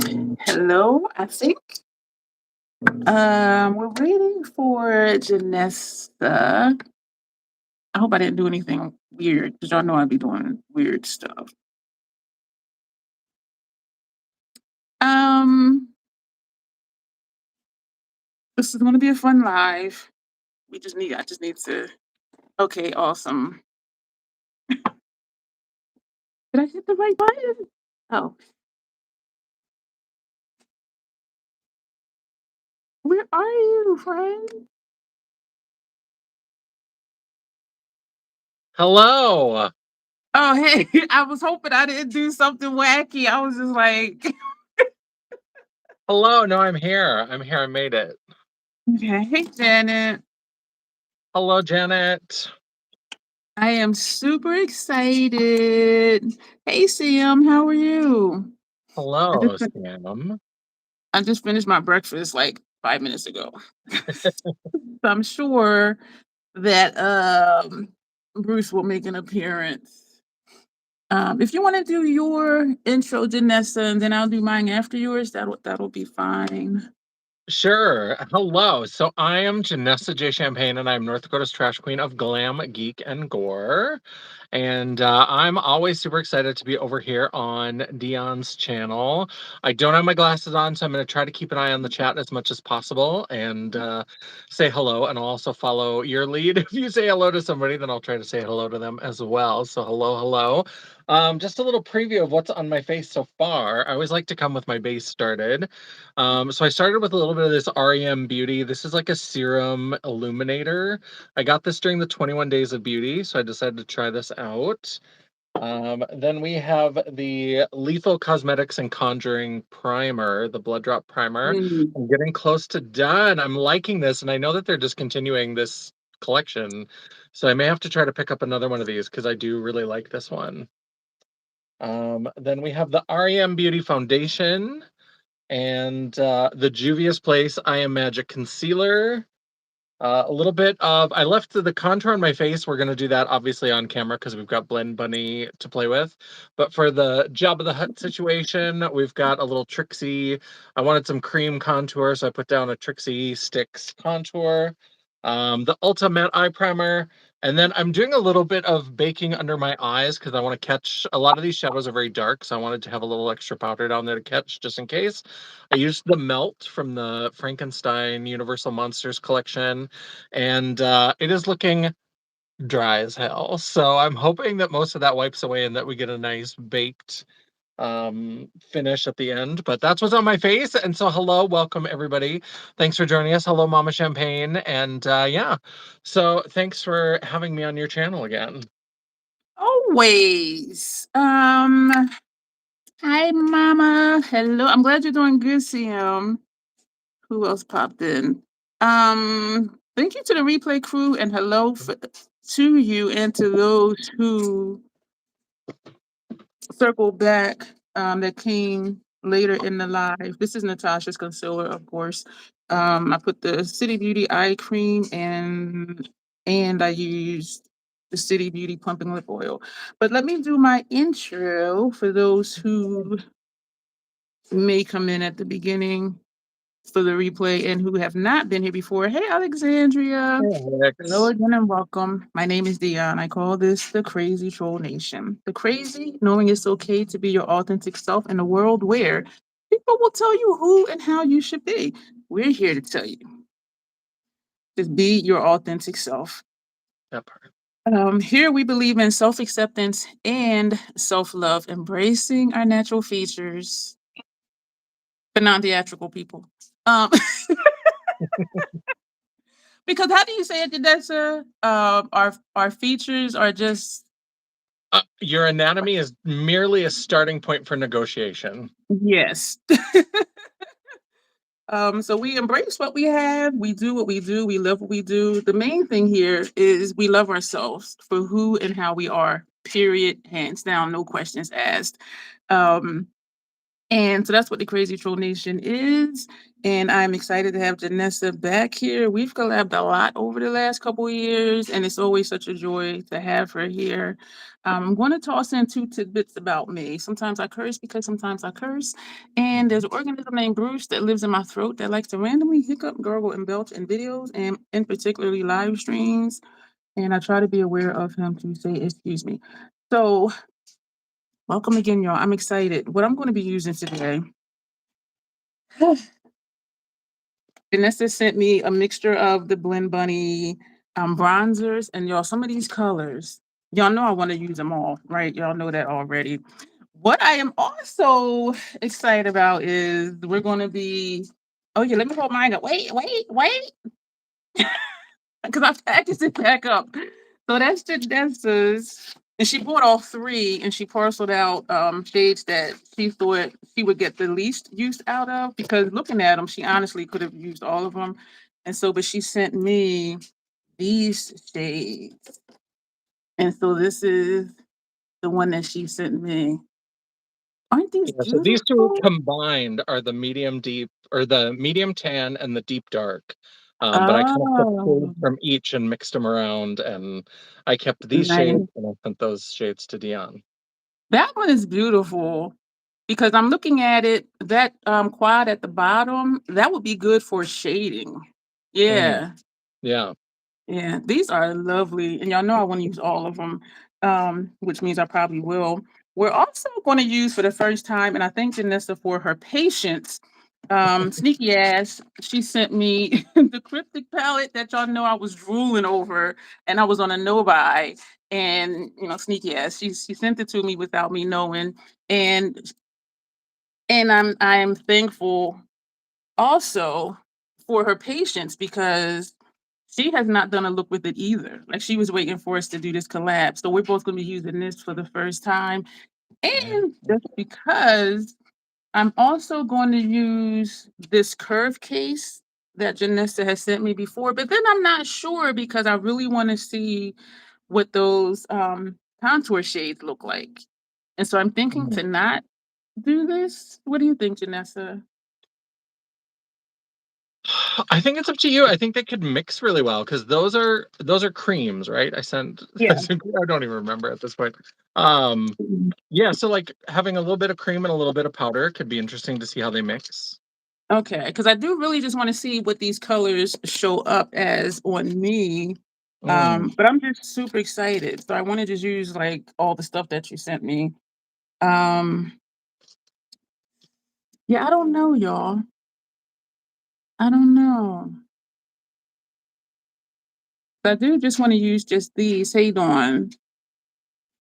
Hello, I think. We're waiting for Janessa. I hope I didn't do anything weird because y'all know I'd be doing weird stuff. Um, this is gonna be a fun live. I just need to. Okay, awesome. Did I hit the right button? Oh, where are you, friend? Hello. Oh, hey, I was hoping I didn't do something wacky. I was just like, Hello. No, I'm here. I made it. okay, hey, Janet. Hello, Janet. I am super excited. Hey, Sam, how are you? I just Hello, fin- Sam. I just finished my breakfast like 5 minutes ago. So I'm sure that Bruce will make an appearance. If you want to do your intro, Janessa, and then I'll do mine after yours, that'll be fine. Sure. Hello. So I am Janessa J. Champagne, and I'm North Dakota's trash queen of glam, geek, and gore. And I'm always super excited to be over here on Dion's channel. I don't have my glasses on, so I'm going to try to keep an eye on the chat as much as possible and say hello. And I'll also follow your lead. If you say hello to somebody, then I'll try to say hello to them as well. So hello, hello. Just a little preview of what's on my face so far. I always like to come with my base started. So I started with a little bit of this REM Beauty. This is like a serum illuminator. I got this during the 21 Days of Beauty, so I decided to try this out. Then we have the Lethal Cosmetics and Conjuring Primer, the Blood Drop Primer. Mm. I'm getting close to done. I'm liking this, and I know that they're discontinuing this collection, so I may have to try to pick up another one of these because I do really like this one. Then we have the REM Beauty Foundation and the Juvia's Place I Am Magic Concealer. A little bit of, I left the contour on my face. We're going to do that obviously on camera because we've got Blend Bunny to play with. But for the Jabba the Hutt situation, we've got a little Trixie. I wanted some cream contour, so I put down a Trixie Sticks contour. The Ulta Matte Eye Primer. And then I'm doing a little bit of baking under my eyes because I want to catch, a lot of these shadows are very dark, so I wanted to have a little extra powder down there to catch just in case. I used the Melt from the Frankenstein Universal Monsters collection, and it is looking dry as hell. So I'm hoping that most of that wipes away and that we get a nice baked finish at the end. But that's what's on my face. And so hello, welcome everybody. Thanks for joining us. Hello, Mama Champagne. And yeah, so thanks for having me on your channel again. Always. Hi, Mama. Hello. I'm glad you're doing good, Sam. Who else popped in? Thank you to the replay crew and to you and to those who circled back that came later in the live. This is Natasha's concealer, of course. I put the City Beauty eye cream and I used the City Beauty pumping lip oil. But let me do my intro for those who may come in at the beginning for the replay and who have not been here before. Hey, Alexandria. Hello Alex. again and welcome. My name is Dion. I call this the Crazy Troll Nation. The crazy, knowing it's okay to be your authentic self in a world where people will tell you who and how you should be. We're here to tell you, just be your authentic self. That part. Here we believe in self-acceptance and self-love, embracing our natural features, but non-theatrical people. Um, Because how do you say it, Janessa? Our features are just Your anatomy is merely a starting point for negotiation. yes. So we embrace what we have, we do what we do, we love what we do. The main thing here is we love ourselves for who and how we are. Period. Hands down, no questions asked. Um, And so that's what the Crazy Troll Nation is. And I'm excited to have Janessa back here. We've collabed a lot over the last couple of years, and it's always such a joy to have her here. I'm going to toss in 2 tidbits about me. Sometimes I curse because sometimes I curse. And there's an organism named Bruce that lives in my throat that likes to randomly hiccup, gargle, and belch in videos, and in particularly live streams. And I try to be aware of him to say, excuse me. So welcome again, y'all. I'm excited. What I'm going to be using today. Janessa sent me a mixture of the Blend Bunny bronzers, and y'all, some of these colors, y'all know I want to use them all, right? Y'all know that already. What I am also excited about is we're going to be. Oh yeah, let me hold mine up. Wait, because I packaged it back up. So that's Janessa's. And she bought all 3 and she parceled out shades that she thought she would get the least use out of, because looking at them, she honestly could have used all of them. And so, but she sent me these shades. And so this is the one that she sent me. Aren't these Yeah, so these 2 beautiful? combined are the medium deep, or the medium tan and the deep dark. But I kind of took Oh, shades from each and mixed them around, and I kept these nice. shades and I sent those shades to Dion. That one is beautiful because I'm looking at it, that quad at the bottom, that would be good for shading. Mm, Yeah. yeah. Yeah, these are lovely, and y'all know I wanna use all of them, which means I probably will. We're also gonna use for the first time, and I thank Janessa for her patience, sneaky ass, she sent me the Cryptic palette that y'all know I was drooling over, and I was on a no-buy, and, sneaky ass, she sent it to me without me knowing, and I'm thankful also for her patience because she has not done a look with it either. Like, she was waiting for us to do this collab. So we're both gonna be using this for the first time. Yeah. And just because I'm also going to use this curve case that Janessa has sent me before, but then I'm not sure because I really want to see what those contour shades look like. And so I'm thinking Mm. to not do this. What do you think, Janessa? I think it's up to you. I think they could mix really well because those are creams, right? I sent I Yeah. don't even remember at this point. Um, yeah, so like having a little bit of cream and a little bit of powder could be interesting to see how they mix. Okay, because I do really just want to see what these colors show up as on me. Mm. But I'm just super excited. So I want to just use like all the stuff that you sent me. Um, yeah, I don't know, y'all. I don't know. I do just want to use just these. Hey, Dawn.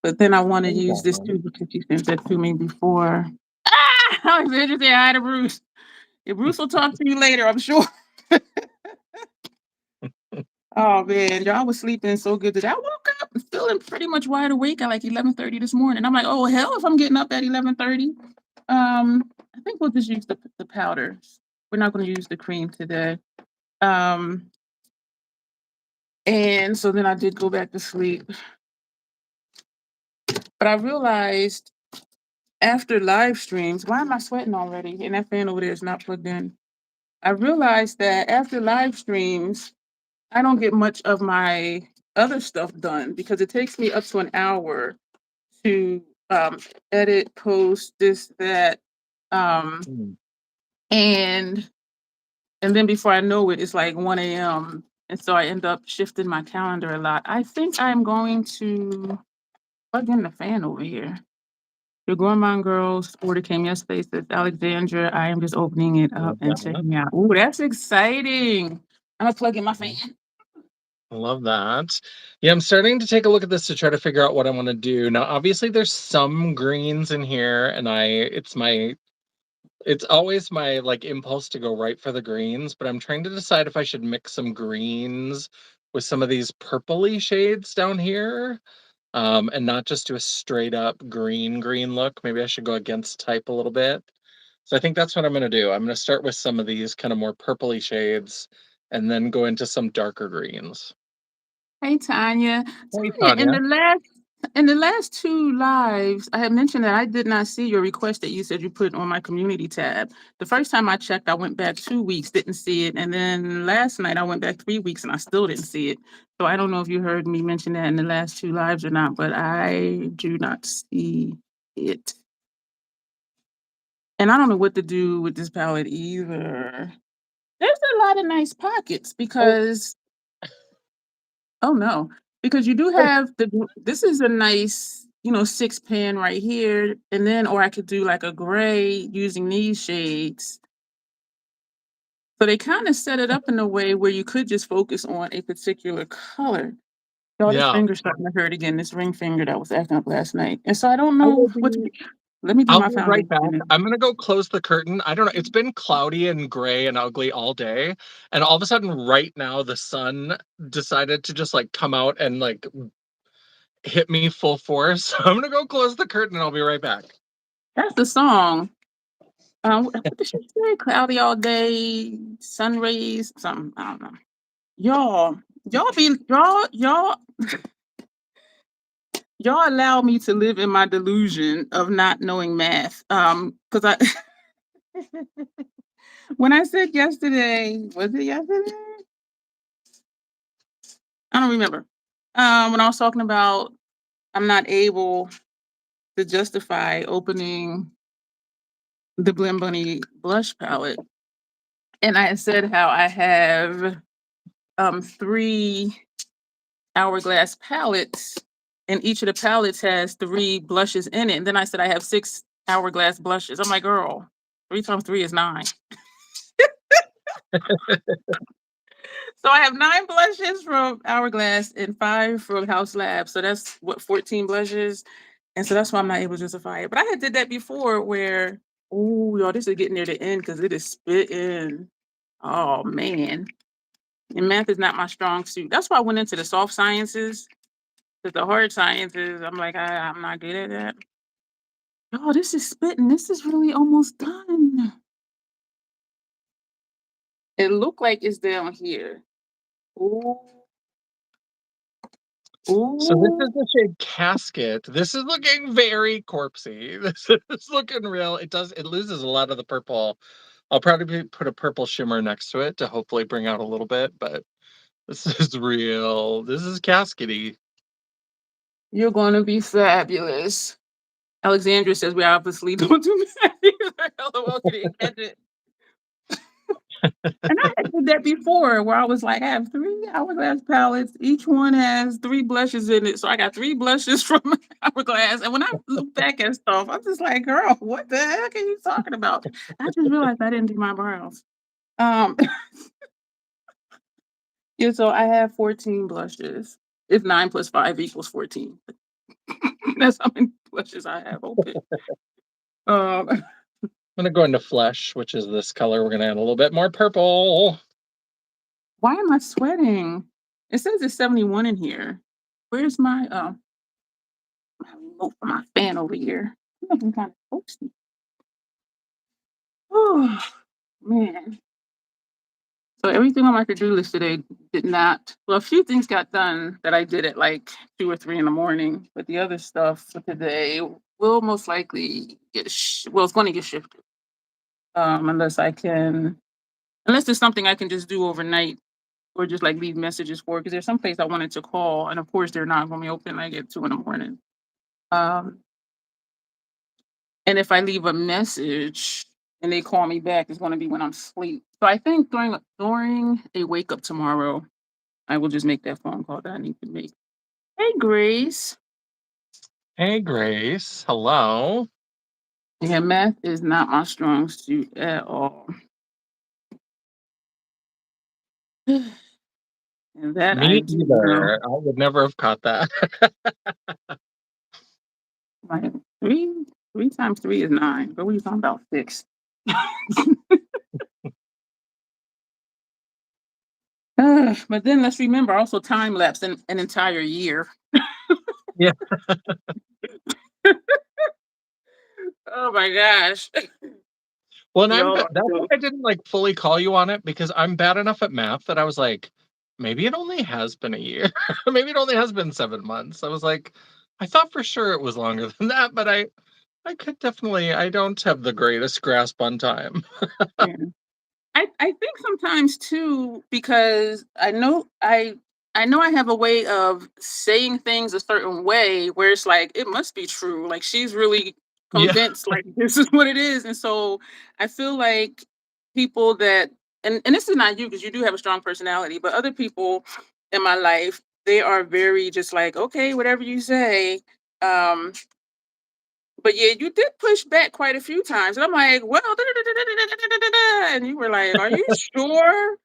But then I want to Hold use this on. too because you sent that to me before. Ah! Alexandra say hi to Bruce. Yeah, Bruce will talk to you later, I'm sure. Oh man, y'all was sleeping so good that I woke up feeling pretty much wide awake at like 11:30 this morning. I'm like, oh hell, if I'm getting up at 11:30. I think we'll just use the powders. We're not going to use the cream today. Um, and so then I did go back to sleep, but I realized after live streams, why am I sweating already? And that fan over there is not plugged in. I realized that after live streams, I don't get much of my other stuff done because it takes me up to an hour to edit, post, this, that, um, Mm. and and then before I know it, it's like 1 a.m. And so I end up shifting my calendar a lot. I think I'm going to plug in the fan over here. The Gourmand Girls order came yesterday, says Alexandra. I am just opening it up Love and that. checking out. Ooh, that's exciting. I'm gonna plug in my fan. I love that. Yeah, I'm starting to take a look at this to try to figure out what I want to do. Now, obviously, there's some greens in here, and it's always my like impulse to go right for the greens, but I'm trying to decide if I should mix some greens with some of these purpley shades down here, and not just do a straight up green look. Maybe I should go against type a little bit. So I think that's what I'm going to do. I'm going to start with some of these kind of more purpley shades and then go into some darker greens. Hey Tanya. Hey, Tanya, in Tanya. the last In the last 2 lives, I had mentioned that I did not see your request that you said you put on my community tab. The first time I checked, I went back 2 weeks, didn't see it, and then last night I went back 3 weeks and I still didn't see it. So I don't know if you heard me mention that in the last 2 lives or not, but I do not see it. And I don't know what to do with this palette either. There's a lot of nice pockets Oh, because oh, no, because you do have this is a nice, 6 pan right here, and then or I could do like a gray using these shades. So they kinda set it up in a way where you could just focus on a particular color. Y'all, this yeah. finger's starting to hurt again, this ring finger that was acting up last night, and so I don't I know will what to be do. Let me do I'll my be right foundation. back. I'm gonna go close the curtain. I don't know. It's been cloudy and gray and ugly all day, and all of a sudden, right now, the sun decided to just like come out and like hit me full force. So I'm gonna go close the curtain and I'll be right back. That's the song. What did she say? Cloudy all day, sun rays, something, I don't know. Y'all, y'all allow me to live in my delusion of not knowing math. Because I when I said yesterday, was it yesterday? I don't remember. When I was talking about I'm not able to justify opening the Blim Bunny blush palette, and I had said how I have 3 hourglass palettes, and each of the palettes has 3 blushes in it. And then I said I have 6 hourglass blushes. I'm like, girl, 3 times 3 is 9. So I have 9 blushes from Hourglass and 5 from House Lab. So that's what 14 blushes. And so that's why I'm not able to justify it. But I had did that before where, oh, y'all, this is getting near the end because it is spitting. Oh man. And math is not my strong suit. That's why I went into the soft sciences. Because the hard sciences, I'm like, I'm not good at that. Oh, this is spitting. This is really almost done. It looked like it's down here. Ooh. So this is Ooh. the shade Casket. This is looking very corpsey. This is looking real. It loses a lot of the purple. I'll probably put a purple shimmer next to it to hopefully bring out a little bit, but this is real. This is caskety. You're gonna be fabulous. Alexandra says we obviously don't do math either. LOL, she didn't catch it. And I had did that before where I was like, I have 3 hourglass palettes. Each one has 3 blushes in it. So I got 3 blushes from hourglass. And when I look back at stuff, I'm just like, girl, what the heck are you talking about? I just realized I didn't do my brows. Um, yeah, so I have 14 blushes. If 9 plus 5 equals 14. That's how many blushes I have open. Um, I'm gonna go into Flesh, which is this color. We're gonna add a little bit more purple. why am I sweating? It says it's 71 in here. Where's my remote for my fan over here? I'm looking kind of toasty. Oh man. So everything on my to-do list today did not. Well, a few things got done that I did at like 2 or 3 in the morning, but the other stuff for today will most likely well, it's going to get shifted. Unless I can, unless there's something I can just do overnight or just like leave messages for. Because there's some place I wanted to call, and of course they're not going to be open like at 2 in the morning. Um, and if I leave a message and they call me back, it's going to be when I'm asleep. So I think during a wake up tomorrow, I will just make that phone call that I need to make. Hey, Grace. Hey, Grace. Hello. Yeah, math is not my strong suit at all. And that I Me do know. either. I would never have caught that. Like 3 times 3 is 9. But what are you talking about? 6. But then let's remember also time lapse in an entire year. Yeah. Oh my gosh. Well, Y'all are that's why so I didn't like fully call you on it because I'm bad enough at math that I was like, maybe it only has been a year. Maybe it only has been 7 months. I was like, I thought for sure it was longer than that, but I could definitely. I don't have the greatest grasp on time. Yeah. I think sometimes too, because I know I have a way of saying things a certain way where it's like it must be true. Like she's really Yeah. convinced like this is what it is. And so I feel like people that and this is not you because you do have a strong personality, but other people in my life, they are very just like, okay, whatever you say. Um but yeah, you did push back quite a few times. And I'm like, well, and you were like, are you sure?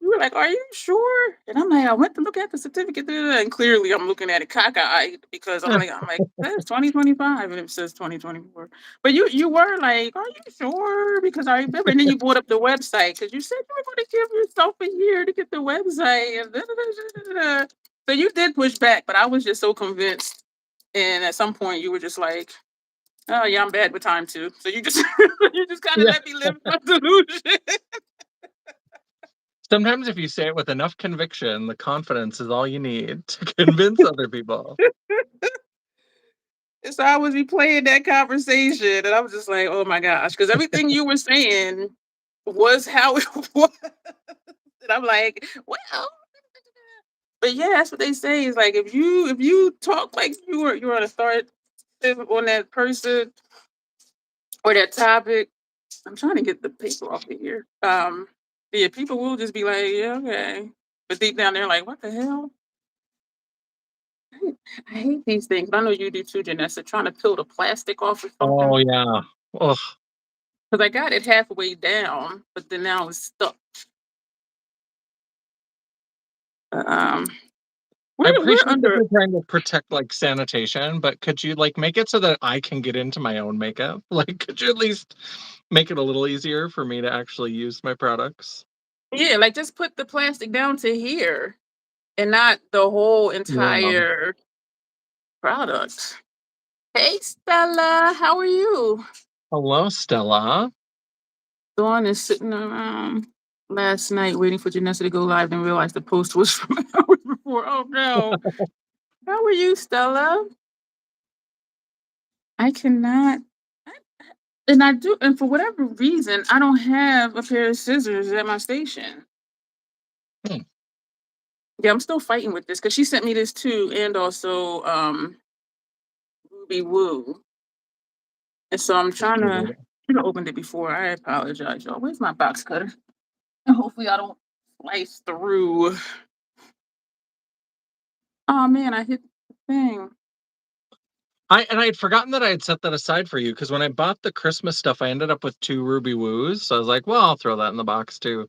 You were like, "Are you sure?" And I'm like, "I went to look at the certificate," and clearly I'm looking at it cockeyed because I'm like, "It says 2025 and it says 2024." But you were like, "Are you sure?" Because I remember, and then you brought up the website because you said you were going to give yourself a year to get the website, and so you did push back, but I was just so convinced. And at some point, you were just like, "Oh yeah, I'm bad with time too." So you just you just kind of Yeah. let me live my delusion. Sometimes if you say it with enough conviction, the confidence is all you need to convince other people. And so I was replaying that conversation, and I was just like, "Oh my gosh," because everything you were saying was how it was. And I'm like, "Well," but yeah, that's what they say is like if you talk like you're on authoritative on that person or that topic. I'm trying to get the paper off of here. Yeah, people will just be like, "Yeah, okay," but deep down they're like, "What the hell?" I hate these things. I know you do too, Janessa. Trying to peel the plastic off or Oh, something. yeah. Ugh. Because I got it halfway down, but then now it's stuck. Um, I we're appreciate that under. they're trying to protect, like, sanitation, but could you, like, make it so that I can get into my own makeup? Like, could you at least make it a little easier for me to actually use my products? Yeah, like just put the plastic down to here and not the whole Yeah. entire product. Hey, Stella, how are you? Hello, Stella. Dawn is sitting around last night waiting for Janessa to go live and realized the post was from hours before. Oh no. How are you, Stella? I cannot. And I do, and for whatever reason, I don't have a pair of scissors at my station. Hmm, Yeah, I'm still fighting with this because she sent me this too, and also Ruby Woo. And so I'm trying to. weird. Should have opened it before. I apologize, y'all. Where's my box cutter? And hopefully I don't slice through. Oh man, I hit the thing. I had forgotten that I had set that aside for you because when I bought the Christmas stuff, I ended up with 2 Ruby Woos, so I was like, "Well, I'll throw that in the box too."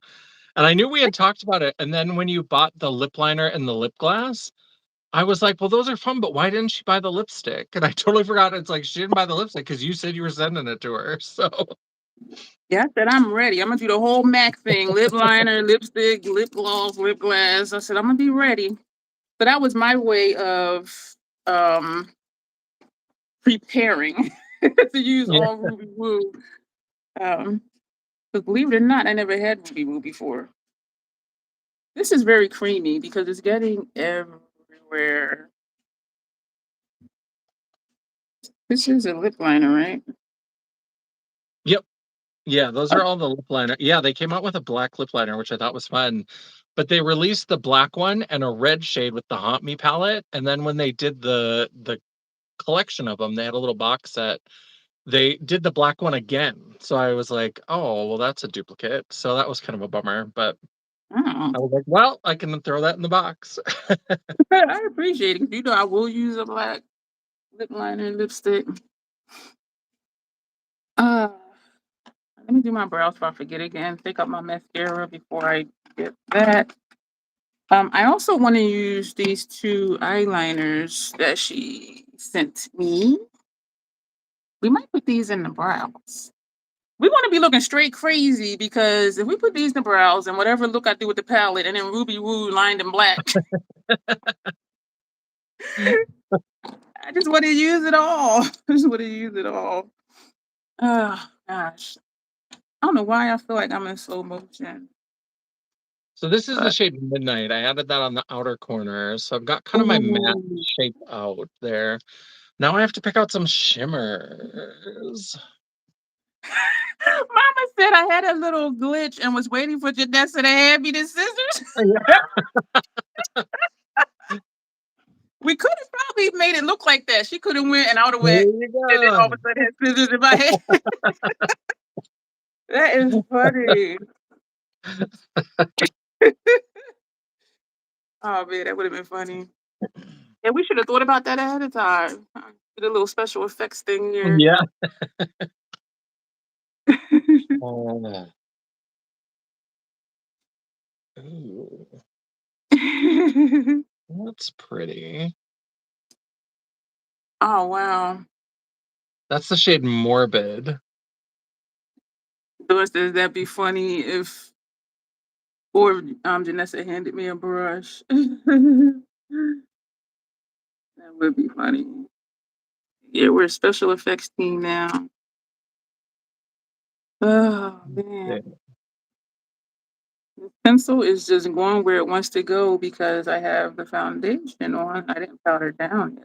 And I knew we had talked about it, and then when you bought the lip liner and the lip gloss, I was like, "Well, those are fun, but why didn't she buy the lipstick?" And I totally forgot it's like she didn't buy the lipstick because you said you were sending it to her, so Yeah, I said I'm ready. I'm gonna do the whole Mac thing: lip liner, lipstick, lip gloss, lip glass. I said I'm gonna be ready. So that was my way of um preparing to use yeah. all Ruby Woo. Um, but believe it or not, I never had Ruby Woo before. This is very creamy because it's getting everywhere. This is a lip liner, right? Yep. Yeah, those Oh, are all the lip liner. Yeah, they came out with a black lip liner, which I thought was fun. But they released the black one and a red shade with the Haunt Me palette. And then when they did the collection of them, they had a little box set. They did the black one again. So I was like, oh, well, that's a duplicate. So that was kind of a bummer. But oh. I was like, well, I can throw that in the box. I appreciate it. You know, I will use a black lip liner and lipstick. Uh, Let me do my brows before I forget again. Pick up my mascara before I get that. I also want to use these two eyeliners that she sent me. We might put these in the brows. We want to be looking straight crazy because if we put these in the brows and whatever look I do with the palette and then Ruby Woo lined in black, I just want to use it all. I just want to use it all. Oh gosh. I don't know why I feel like I'm in slow motion. So this is the But shade Midnight. I added that on the outer corner. So I've got kind of my matte ooh. shape out there. Now I have to pick out some shimmers. Mama said I had a little glitch and was waiting for Janessa to hand me the scissors. We could have probably made it look like that. She could have went and I would have There went, you and then all go. of a sudden had scissors in my hand. That is funny. Oh man, that would have been funny. Yeah, we should have thought about that ahead of time. Did a little special effects thing here. Yeah. Oh. Ooh, that's pretty. Oh wow. That's the shade Morbid. Doris says that'd be funny if or Janessa handed me a brush. That would be funny. Yeah, we're a special effects team now. Oh Yeah. man. The pencil is just going where it wants to go because I have the foundation on. I didn't powder down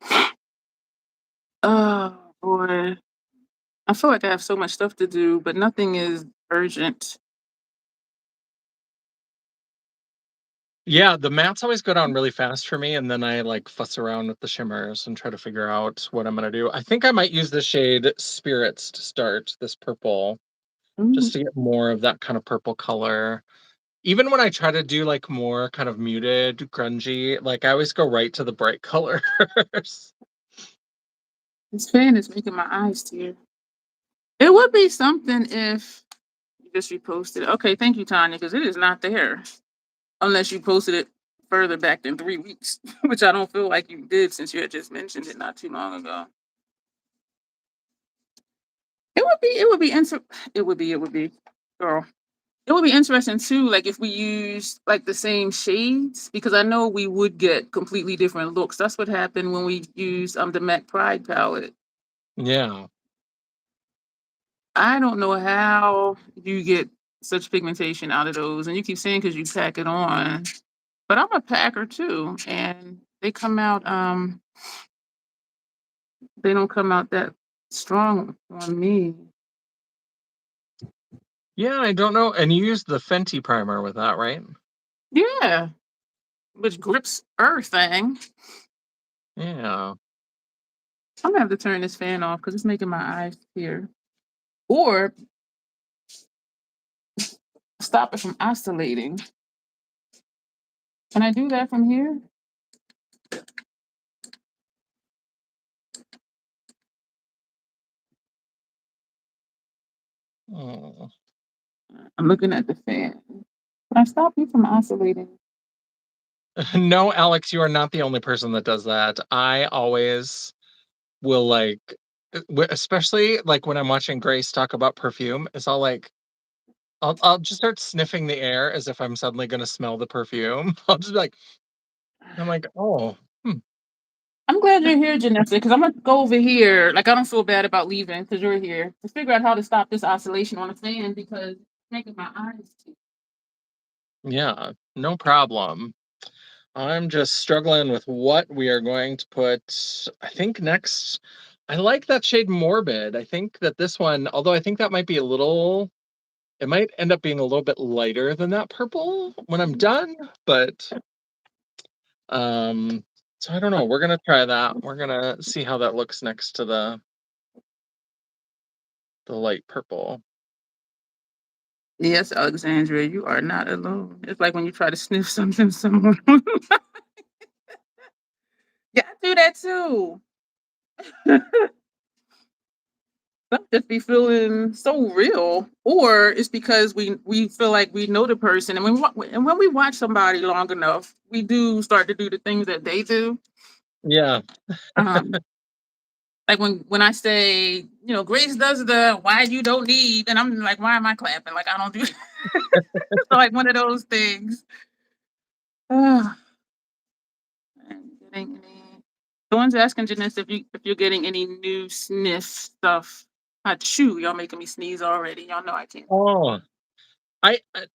yet. Oh boy. I feel like I have so much stuff to do, but nothing is urgent. Yeah, the mattes always go down really fast for me, and then I like fuss around with the shimmers and try to figure out what I'm gonna do. I think I might use the shade Spirits to start, this purple, Mm, just to get more of that kind of purple color. Even when I try to do like more kind of muted, grungy, like I always go right to the bright colors. This fan is making my eyes tear. It would be something if you just reposted it. Okay, thank you, Tanya, because it is not there. Unless you posted it further back than 3 weeks, which I don't feel like you did since you had just mentioned it not too long ago. It would be, girl. It would be interesting too, like if we use like the same shades, because I know we would get completely different looks. That's what happened when we used the MAC Pride palette. Yeah. I don't know how you get such pigmentation out of those, and you keep saying because you pack it on, but I'm a packer too, and they don't come out that strong on me. Yeah, I don't know. And you used the Fenty primer with that, right? Yeah, which grips everything. Yeah. I'm gonna have to turn this fan off because it's making my eyes tear. Or stop it from oscillating. Can I do that from here? Oh. I'm looking at the fan. Can I stop you from oscillating? No, Alex, you are not the only person that does that. I always will like, especially like when I'm watching Grace talk about perfume, it's all like, I'll just start sniffing the air as if I'm suddenly gonna smell the perfume. I'll just be like, I'm like, oh, I'm glad you're here, Janessa, because I'm gonna go over here. Like I don't feel bad about leaving because you're here to figure out how to stop this oscillation on the fan because it's making my eyes tear. yeah, no problem. I'm just struggling with what we are going to put. I think next, I like that shade Morbid. I think that this one, although I think that might be a little, it might end up being a little bit lighter than that purple when I'm done, but um, so I don't know. We're gonna try that. We're gonna see how that looks next to the light purple. Yes, Alexandria, you are not alone. It's like when you try to sniff something, someone. Yeah, I do that too. Some just be feeling so real, or it's because we feel like we know the person, and when we watch somebody long enough, we do start to do the things that they do. Yeah, Um, like when I say, Grace does the why you don't need, and I'm like, why am I clapping? Like I don't do. So like one of those things. Ah, I'm getting any. Someone's asking Janessa if you're getting any new sniff stuff. Achoo, y'all making me sneeze already. Y'all know I can't. oh,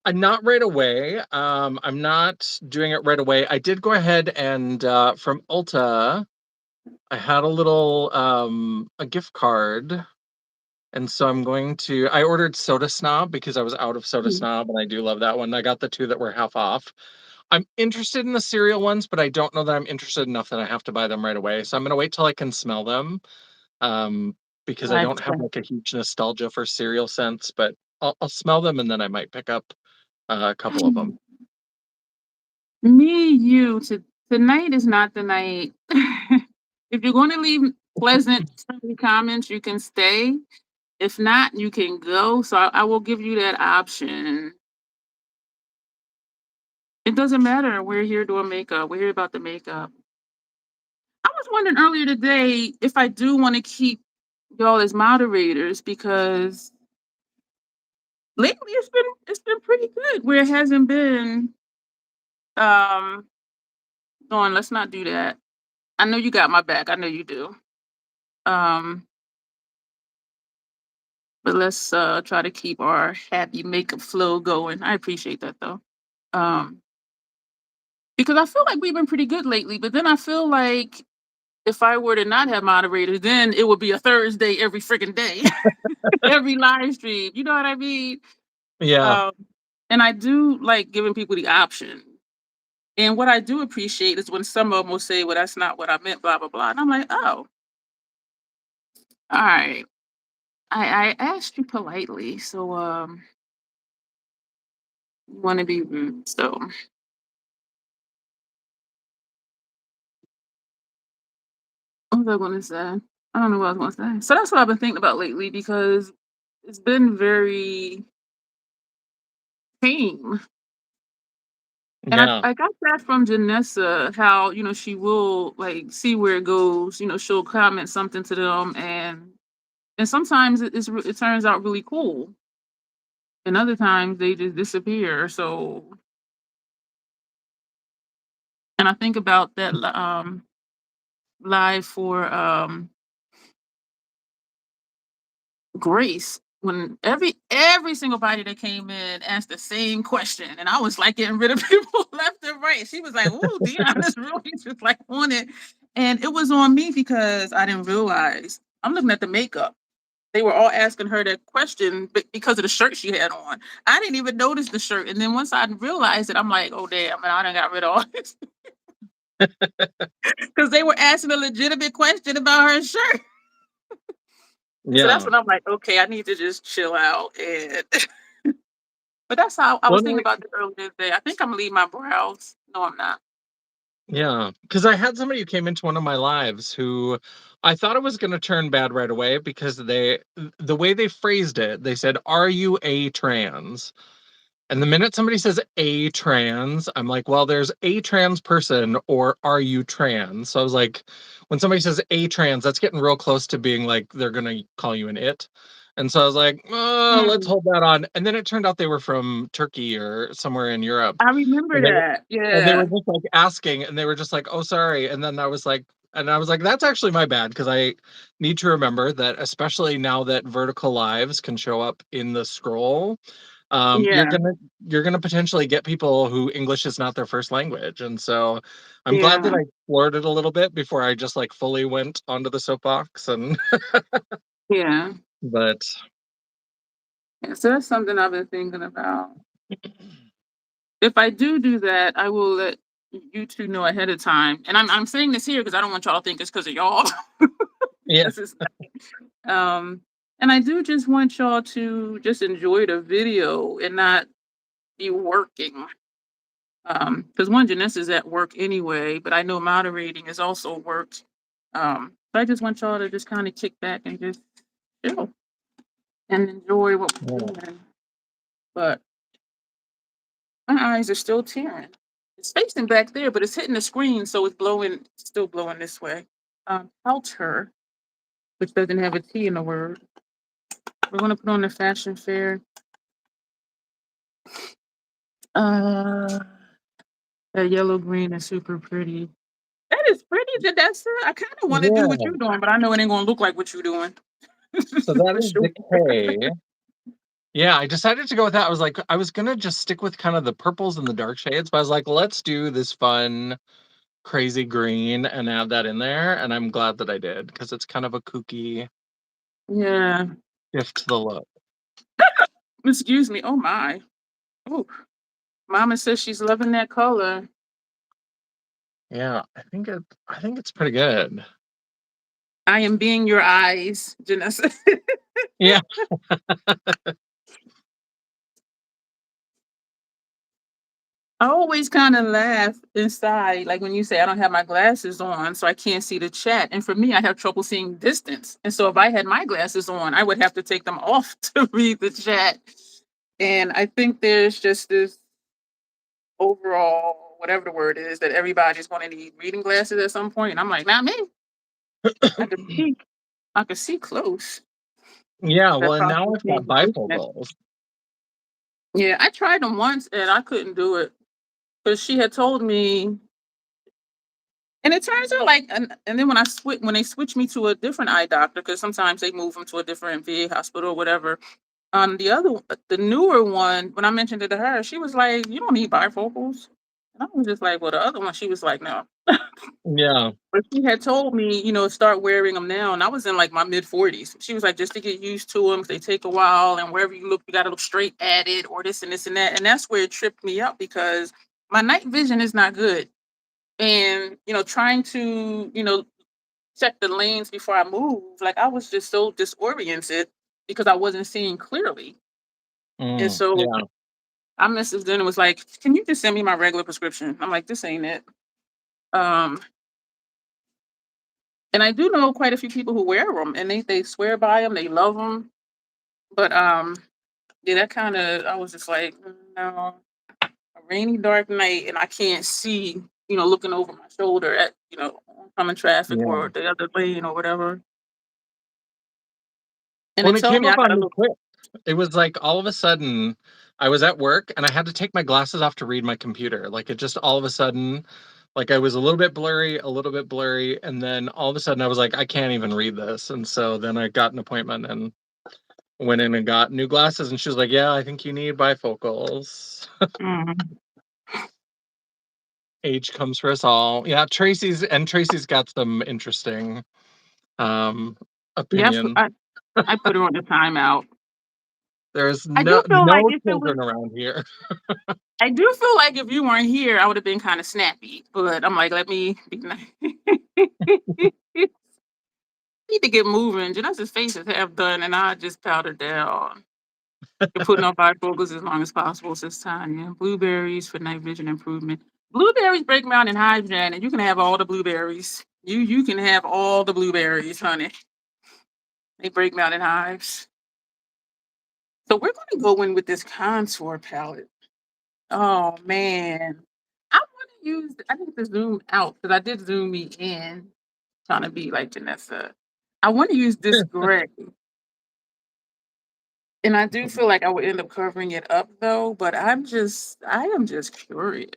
I'm not right away. I'm not doing it right away. I did go ahead and from Ulta, I had a little a gift card. And so I ordered Soda Snob because I was out of Soda Snob and I do love that one. I got the 2 that were half off. I'm interested in the cereal ones, but I don't know that I'm interested enough that I have to buy them right away. So I'm gonna wait till I can smell them. Because I don't have like a huge nostalgia for cereal scents, but I'll smell them and then I might pick up a couple of them. Tonight is not the night. If you're going to leave pleasant friendly comments, you can stay. If not, you can go. So I will give you that option. It doesn't matter. We're here doing makeup. We're here about the makeup. I was wondering earlier today if I do want to keep y'all as moderators because lately it's been pretty good where it hasn't been going, let's not do that. I know you got my back. I know you do. Um but let's try to keep our happy makeup flow going. I appreciate that though. Um because I feel like we've been pretty good lately, but then I feel like if I were to not have moderators, then it would be a Thursday every freaking day, every live stream. You know what I mean? Yeah. Um, and I do like giving people the option. And what I do appreciate is when some of them will say, "Well, that's not what I meant," blah blah blah, and I'm like, "Oh, all right. I asked you politely, so you want to be rude." So what was I going to say? I don't know what I was going to say. So that's what I've been thinking about lately because it's been very tame. And Yeah. I got that from Janessa, how, she will like see where it goes, she'll comment something to them and sometimes it turns out really cool. And other times they just disappear. So and I think about that live for Grace when every single body that came in asked the same question, and I was like getting rid of people left and right. She was like, "Ooh, Dion is really just like on it," and it was on me because I didn't realize. I'm looking at the makeup. They were all asking her that question because of the shirt she had on. I didn't even notice the shirt, and then once I realized it, I'm like, "Oh damn!" And I done got rid of all this because they were asking a legitimate question about her shirt. So that's Yeah. when I'm like, okay, I need to just chill out and but that's how I was Well, thinking like, about it earlier today. I think I'm gonna leave my brows. No, I'm not. yeah, because I had somebody who came into one of my lives who I thought it was going to turn bad right away because the way they phrased it, they said, "Are you a trans?" And the minute somebody says a trans, I'm like, well, there's a trans person or are you trans? So I was like, when somebody says a trans, that's getting real close to being like they're going to call you an it. And so I was like, oh, let's Mm, hold that on. And then it turned out they were from Turkey or somewhere in Europe. I remember And they were that. and they were Yeah. just like asking and they were just like, oh, sorry. And I was like, that's actually my bad because I need to remember that, especially now that vertical lives can show up in the scroll, you're Yeah. gonna potentially get people who English is not their first language, and so I'm glad that Yeah. I explored it a little bit before I just like fully went onto the soapbox. And Yeah. but Yeah. So that's something I've been thinking about. If I do that, I will let you two know ahead of time. And I'm saying this here because I don't want y'all to think it's because of y'all. yeah, This is and I do just want y'all to just enjoy the video and not be working. Because one, Janessa is at work anyway, but I know moderating is also work. But I just want y'all to just kind of kick back and just chill and enjoy what we're yeah, doing. But my eyes are still tearing. It's facing back there, but it's hitting the screen, so it's blowing, still blowing this way. Pelter, which doesn't have a T in the word. We're gonna put on the fashion fair. Uh, that yellow green is super pretty. That is pretty, Janessa. I kind of want to do what yeah. you're doing, but I know it ain't gonna look like what you're doing So that for is sure. Decay. Yeah, I decided to go with that. I was like, I was gonna just stick with kind of the purples and the dark shades, but I was like, let's do this fun, crazy green and add that in there. And I'm glad that I did because it's kind of a kooky Yeah. shift to the look. Excuse me. Oh my. Oh, Mama says she's loving that color. Yeah, I think it's pretty good. I am being your eyes, Janessa. Yeah. I always kind of laugh inside, like when you say I don't have my glasses on, so I can't see the chat. And for me, I have trouble seeing distance. And so if I had my glasses on, I would have to take them off to read the chat. And I think there's just this overall, whatever the word is, that everybody's going to need reading glasses at some point. And I'm like, not me. I could see, I could see close. Yeah, well, That and now possibly I've got changed my vision. bifocals. Yeah, I tried them once and I couldn't do it because she had told me. And it turns out like, and then when they switch me to a different eye doctor, because sometimes they move them to a different VA hospital or whatever. The newer one, when I mentioned it to her, she was like, "You don't need bifocals." And I was just like, "Well, the other one," she was like, "No." Yeah. But she had told me, start wearing them now, and I was in like my mid 40s. She was like, just to get used to them, they take a while, and wherever you look, you got to look straight at it, or this and this and that. And that's where it tripped me up because my night vision is not good, and trying to check the lanes before I move, like I was just so disoriented because I wasn't seeing clearly. And so Yeah. I messaged in and was like, "Can you just send me my regular prescription?" I'm like, "This ain't it." Um, and I do know quite a few people who wear them, and they swear by them, they love them. But yeah, that kind of I was just like, no, a rainy dark night, and I can't see, looking over my shoulder at oncoming traffic Yeah. or the other lane or whatever. And Well, it and it told came me I up on gotta me look. quick. It was like all of a sudden I was at work and I had to take my glasses off to read my computer. Like it just all of a sudden, like I was a little bit blurry, and then all of a sudden I was like, I can't even read this. And so then I got an appointment and went in and got new glasses, and she was like, yeah, I think you need bifocals. Mm. Age comes for us all. Yeah, Tracy's got some interesting um Yeah, opinion. I put her on the timeout. There's I do feel like no if it was children around here. I do feel like if you weren't here, I would have been kind of snappy. But I'm like, let me be nice. Need to get moving. Janessa's face is half done, and I just powdered down. You're putting on bifocals as long as possible, says Tanya. Blueberries for night vision improvement. Blueberries break me out in hives, Jan, and you can have all the blueberries. You can have all the blueberries, honey. They break me out in hives. So we're going to go in with this contour palette. Oh man, I want to use. I need to zoom out because I did zoom me in, trying to be like Janessa. I want to use this gray, and I do feel like I would end up covering it up though. But I am just curious.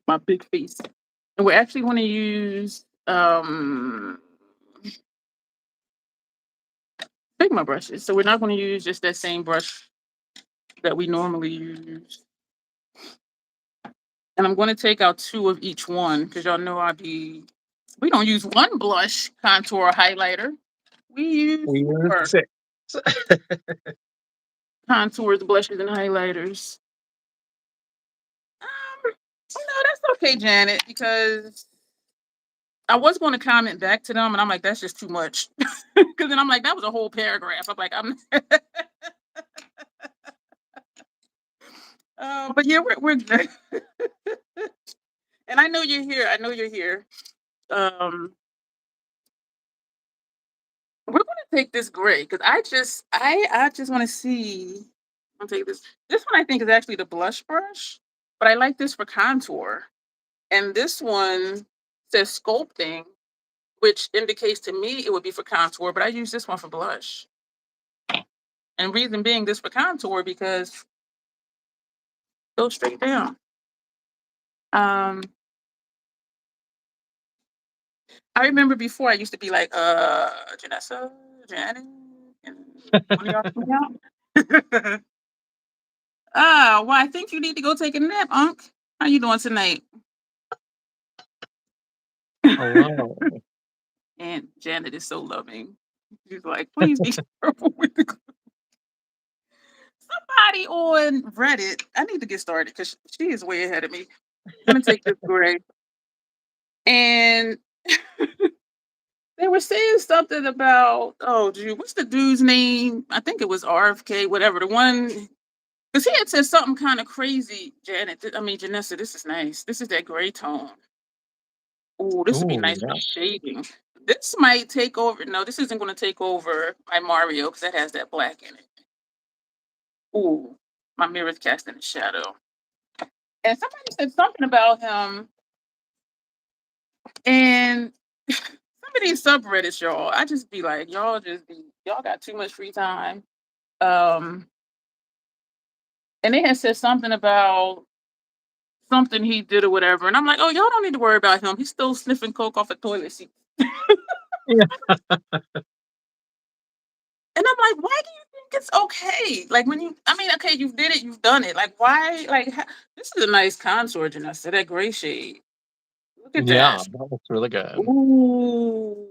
My big face, and we're actually going to use Figma brushes. So we're not going to use just that same brush that we normally use. And I'm going to take out two of each one because y'all know we don't use one blush, contour, or highlighter. We use We use four 6. contours, blushes, and highlighters. No, that's okay, Janet, because I was going to comment back to them, and I'm like, that's just too much. Because then I'm like, that was a whole paragraph. I'm like, I'm. But yeah, we're good. And I know you're here. I know you're here. Um, we're gonna take this gray because I just want to see. I'll take this. This one I think is actually the blush brush, but I like this for contour. And this one says sculpting, which indicates to me it would be for contour, but I use this one for blush. And reason being this for contour because go straight down. Um, I remember before I used to be like, Janessa, Janet. One of y'all come out? Well, I think you need to go take a nap, Unc. How you doing tonight? Hello. And Janet is so loving. She's like, please be careful with the somebody on Reddit. I need to get started because she is way ahead of me. I'm gonna take this gray. And they were saying something about, oh, dude, what's the dude's name? I think it was RFK, whatever. The one, because he had said something kind of crazy, Janet. I mean, Janessa, this is nice. This is that gray tone. Oh, this would be Ooh, nice for yeah. shading. This might take over. No, this isn't going to take over my Mario because that has that black in it. Ooh, my mirror's casting a shadow. And somebody said something about him, and some of these subreddits, y'all, I just be like, y'all got too much free time. Um, and they had said something about something he did or whatever, and I'm like, oh, y'all don't need to worry about him. He's still sniffing coke off a toilet seat. Yeah. And I'm like, why do you think it's okay? Like when you, I mean, okay, you did it, you've done it. Like why? Like this is a nice contour, Janessa. That gray shade. Look at Yeah, that. that looks really good.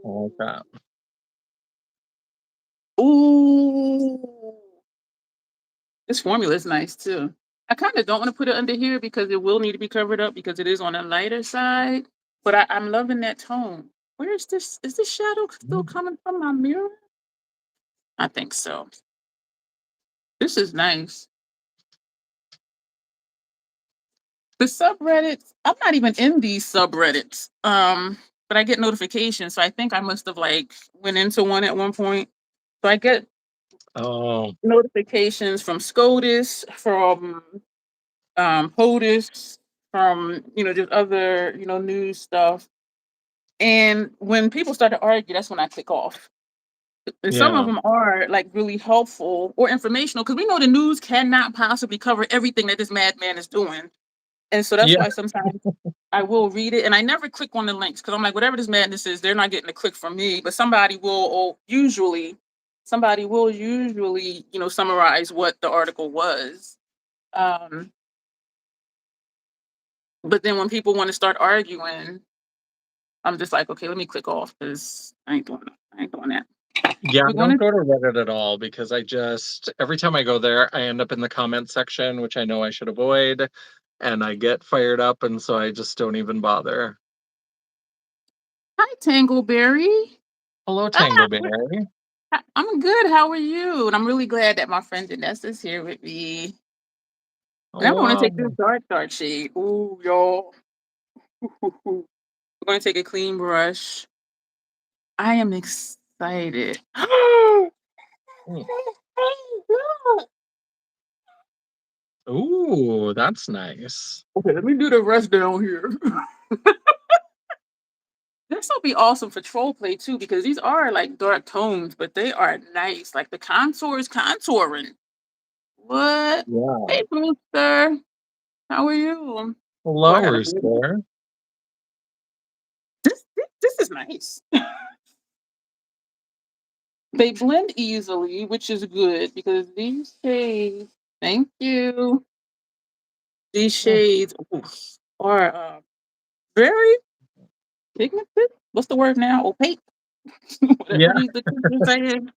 I like Ooh, that. ooh. This formula is nice too. I kind of don't want to put it under here because it will need to be covered up because it is on the lighter side. But I'm loving that tone. Where is this? Is this shadow still Mm. coming from my mirror? I think so. This is nice. The subreddits, I'm not even in these subreddits. But I get notifications. So I think I must have like went into one at one point. So I get Oh, notifications from SCOTUS, from POTUS, from just other, news stuff. And when people start to argue, that's when I click off. And some of yeah. them are like really helpful or informational because we know the news cannot possibly cover everything that this madman is doing. And so that's Yeah. why sometimes I will read it and I never click on the links because I'm like, whatever this madness is, they're not getting a click from me. But somebody will usually, summarize what the article was. Um, but then when people want to start arguing, I'm just like, okay, let me click off because I ain't doing that. Yeah, We're I don't gonna go to Reddit at all because every time I go there, I end up in the comment section, which I know I should avoid, and I get fired up, and so I just don't even bother. hi Tangleberry. Hello, Ah, Tangleberry. I'm good. How are you? And I'm really glad that my friend Janessa's here with me. And I'm going to take this Hello. dark shade. Ooh, y'all. We're going to take a clean brush. I am excited. Mm. Ooh, that's nice. Okay, let me do the rest down here. This will be awesome for troll play too, because these are like dark tones, but they are nice. Like the contour is contouring. What? Yeah. Hey, Brewster. How are you? Oh, Hello, I gotta move. Rooster. This is nice. They blend easily, which is good because these shades, thank you. These Mm. shades are very pigmented. What's the word now? Opaque. Whatever Yeah. the kids are saying.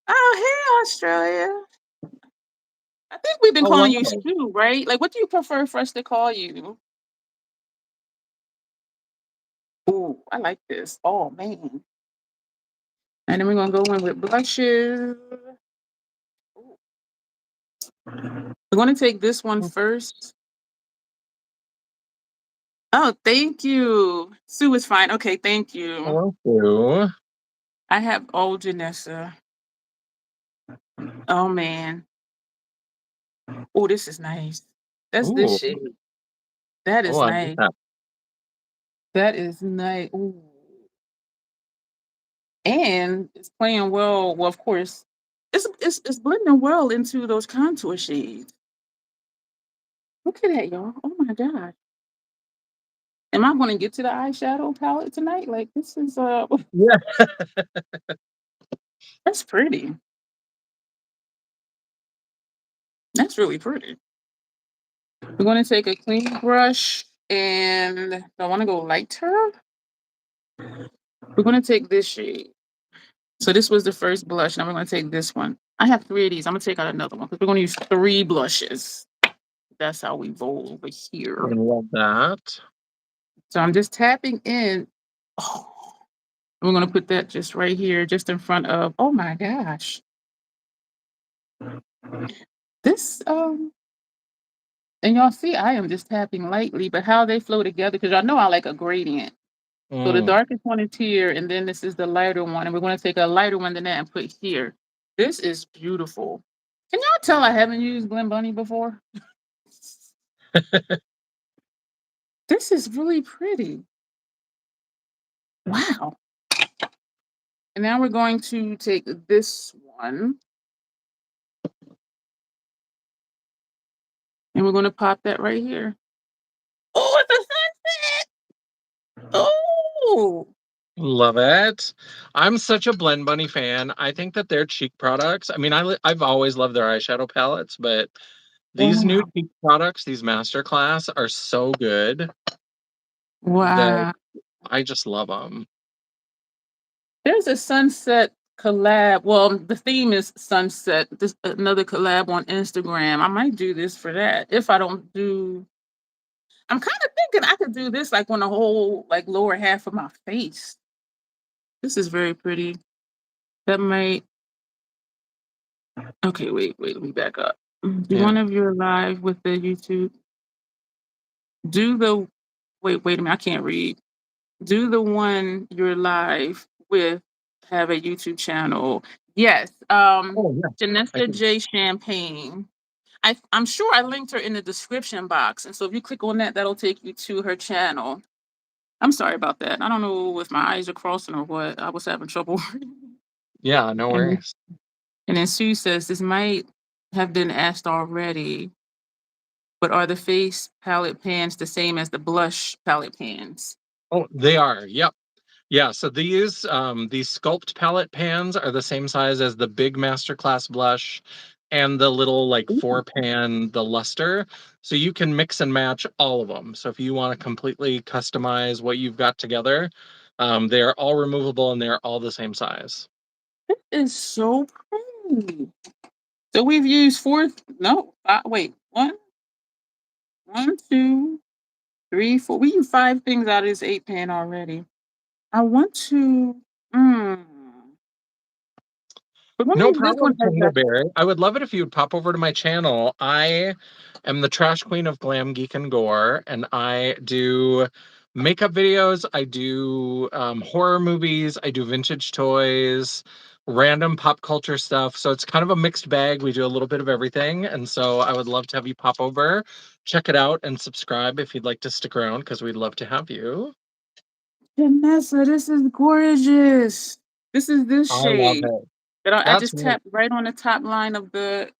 Oh, hey, Australia. I think we've been calling you Hello. Stu, right? Like, what do you prefer for us to call you? Ooh, I like this. Oh, man. And then we're going to go in with blushes. Ooh. We're going to take this one first. Oh, thank you. Sue is fine. Okay, thank you. Hello, Sue. I have old Janessa. Oh man. Oh, this is nice. That's this Ooh. shade. That Oh, is I like nice. that. That is nice. Ooh. And it's playing well. Well, of course, it's blending well into those contour shades. Look at that, y'all. Oh my god. Am I gonna get to the eyeshadow palette tonight? Like this is Yeah. That's pretty. That's really pretty. We're going to take a clean brush and I want to go lighter. We're going to take this shade. So this was the first blush. Now we're going to take this one. I have 3 of these. I'm going to take out another one because we're going to use 3 blushes. That's how we roll over here. I love that. So I'm just tapping in. Oh, we're going to put that just right here, just in front of, oh my gosh. This, and y'all see, I am just tapping lightly, but how they flow together, because y'all know I like a gradient. So the Mm. darkest one is here, and then this is the lighter one, and we're going to take a lighter one than that and put here. This is beautiful. Can y'all tell I haven't used Blend Bunny before? This is really pretty. Wow. And now we're going to take this one, and we're going to pop that right here. Oh, it's a sunset! Oh! Love it. I'm such a Blend Bunny fan. I think that their cheek products, I mean, I've always loved their eyeshadow palettes, but these new Wow. cheek products, these masterclass, are so good that Wow. I just love them. There's a sunset collab. Well, the theme is sunset. This another collab on Instagram. I might do this for that. If I don't do, I'm kind of thinking I could do this like on the whole like lower half of my face. This is very pretty. That might. Okay, wait. Let me back up. Do Yeah. one of your live with the YouTube. Do the wait a minute. I can't read. Do the one you're live with have a YouTube channel? Yes. Oh, yeah. I Janessa can, J Champagne. I'm sure I linked her in the description box. And so if you click on that, that'll take you to her channel. I'm sorry about that. I don't know if my eyes are crossing or what. I was having trouble. yeah, no and, worries. and then Sue says this might have been asked already, but are the face palette pans the same as the blush palette pans? Oh, they are. Yep. Yeah, so these sculpt palette pans are the same size as the big masterclass blush and the little like Ooh, 4-pan, the luster. So you can mix and match all of them. So if you want to completely customize what you've got together, they are all removable and they're all the same size. this is so pretty. So we've used four, no, wait, one, two, three, four. We used 5 things out of this 8 pan already. I want to, mm, but let me No use this one problem, as Tomato a, Bear. I would love it if you would pop over to my channel. I am the trash queen of Glam Geek and Gore, and I do makeup videos. I do horror movies. I do vintage toys, random pop culture stuff. So it's kind of a mixed bag. We do a little bit of everything. And so I would love to have you pop over, check it out, and subscribe if you'd like to stick around because we'd love to have you. Janessa, this is gorgeous. This is this I love shade it. that I That's just tapped right on the top line of the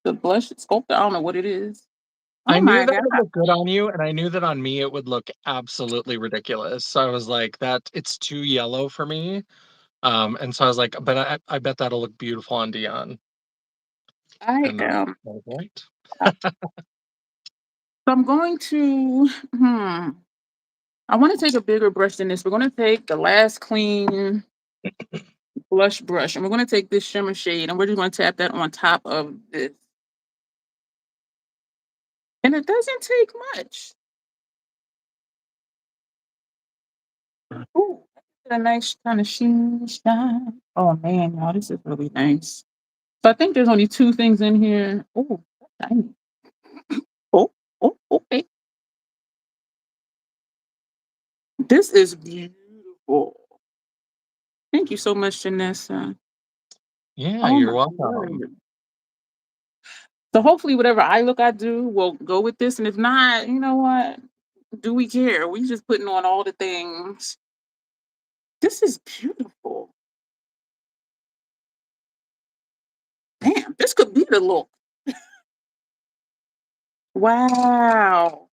blush sculptor. I don't know what it is. I Oh knew my that God. would look good on you, and I knew that on me it would look absolutely ridiculous. So I was like, that it's too yellow for me. And so I was like, but I bet that'll look beautiful on Dion. I And am. that was right. So I'm going to, I want to take a bigger brush than this. We're going to take the last clean blush brush and we're going to take this shimmer shade and we're just going to tap that on top of this. And it doesn't take much. Ooh, a nice kind of sheen shine. Oh man, y'all, this is really nice. So I think there's only 2 things in here. Oh, tiny. Oh, okay. This is beautiful. Thank you so much, Janessa. Yeah, Oh you're my welcome. word. So hopefully whatever eye look I do will go with this. And if not, you know what? Do we care? We just putting on all the things. This is beautiful. Damn, this could be the look. Wow.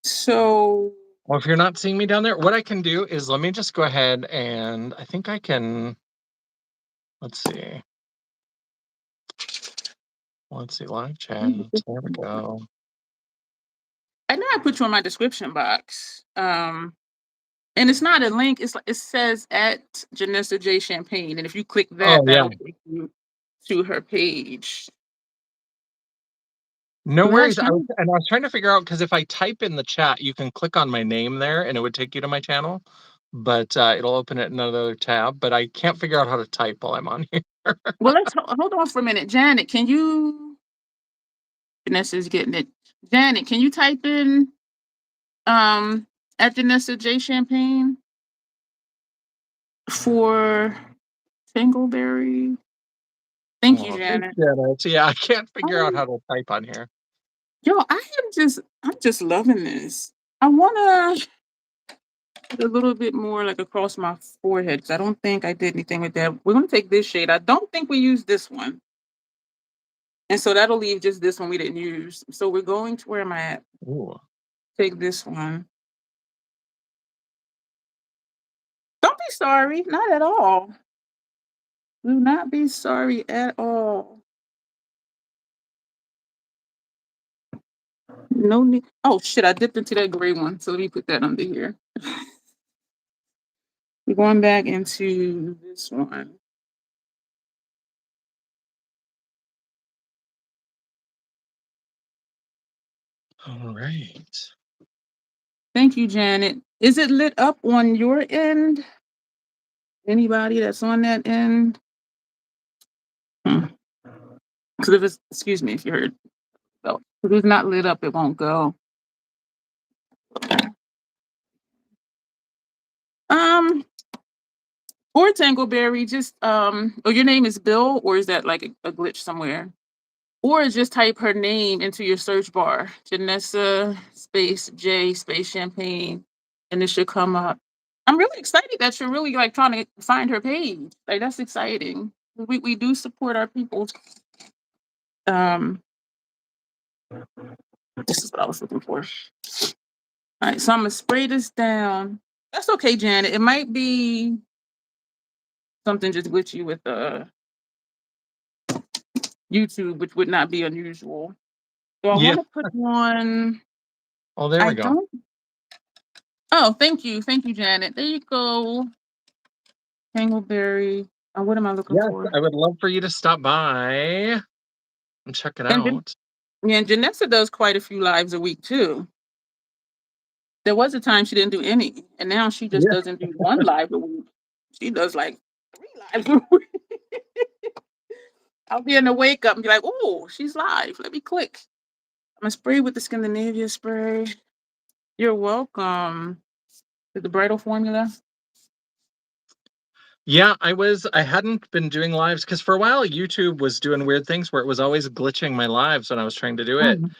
So Well, if you're not seeing me down there, what I can do is let me just go ahead and I think I can, let's see. Let's see, live chat. There we go. I know I put you in my description box. And it's not a link. It says at Janessa J Champagne, and if you click that, Oh, yeah. that'll take you to her page. No Last worries. night, I was trying to figure out because if I type in the chat, you can click on my name there and it would take you to my channel, but it'll open it in another tab. But I can't figure out how to type while I'm on here. well, let's hold on for a minute. Janet, can you? Janessa's getting it. Janet, can you type in at Janessa J Champagne for Tingleberry? Thank you, Oh, thanks, Janet. Janet. Yeah, I can't figure out Um, how to type on here. yo, I'm just loving this. I wanna put a little bit more like across my forehead because I don't think I did anything with that. We're gonna take this shade. I don't think we used this one. And so that'll leave just this one we didn't use. So we're going to where am I at? Ooh. Take this one. Don't be sorry, not at all. Do not be sorry at all. No need. Oh shit, I dipped into that gray one. So let me put that under here. We're going back into this one. All right. Thank you, Janet. Is it lit up on your end? Anybody that's on that end? Because if it's, excuse me if you heard, so if it's not lit up, it won't go. Um, or Tangleberry, just or your name is Bill, or is that like a glitch somewhere? Or just type her name into your search bar, Janessa space J space Champagne, and it should come up. I'm really excited that you're really like trying to find her page. Like that's exciting. We do support our people. Um, this is what I was looking for. All right, so I'm gonna spray this down. That's okay, Janet. It might be something just glitchy with YouTube, which would not be unusual. So I Yeah. want to put one. Oh, there I we go. don't. Oh, thank you, Janet. There you go. Tangleberry. What am I looking Yes, for? I would love for you to stop by and check it And out. yeah, and Janessa does quite a few lives a week too. There was a time she didn't do any, and now she just Yeah. doesn't do one live a week. She does like 3 lives a week. I'll be in the wake up and be like, "Oh, she's live. Let me click." I'm gonna spray with the Scandinavia spray. You're welcome. With the bridal formula. Yeah, I hadn't been doing lives because for a while YouTube was doing weird things where it was always glitching my lives when I was trying to do it. Mm,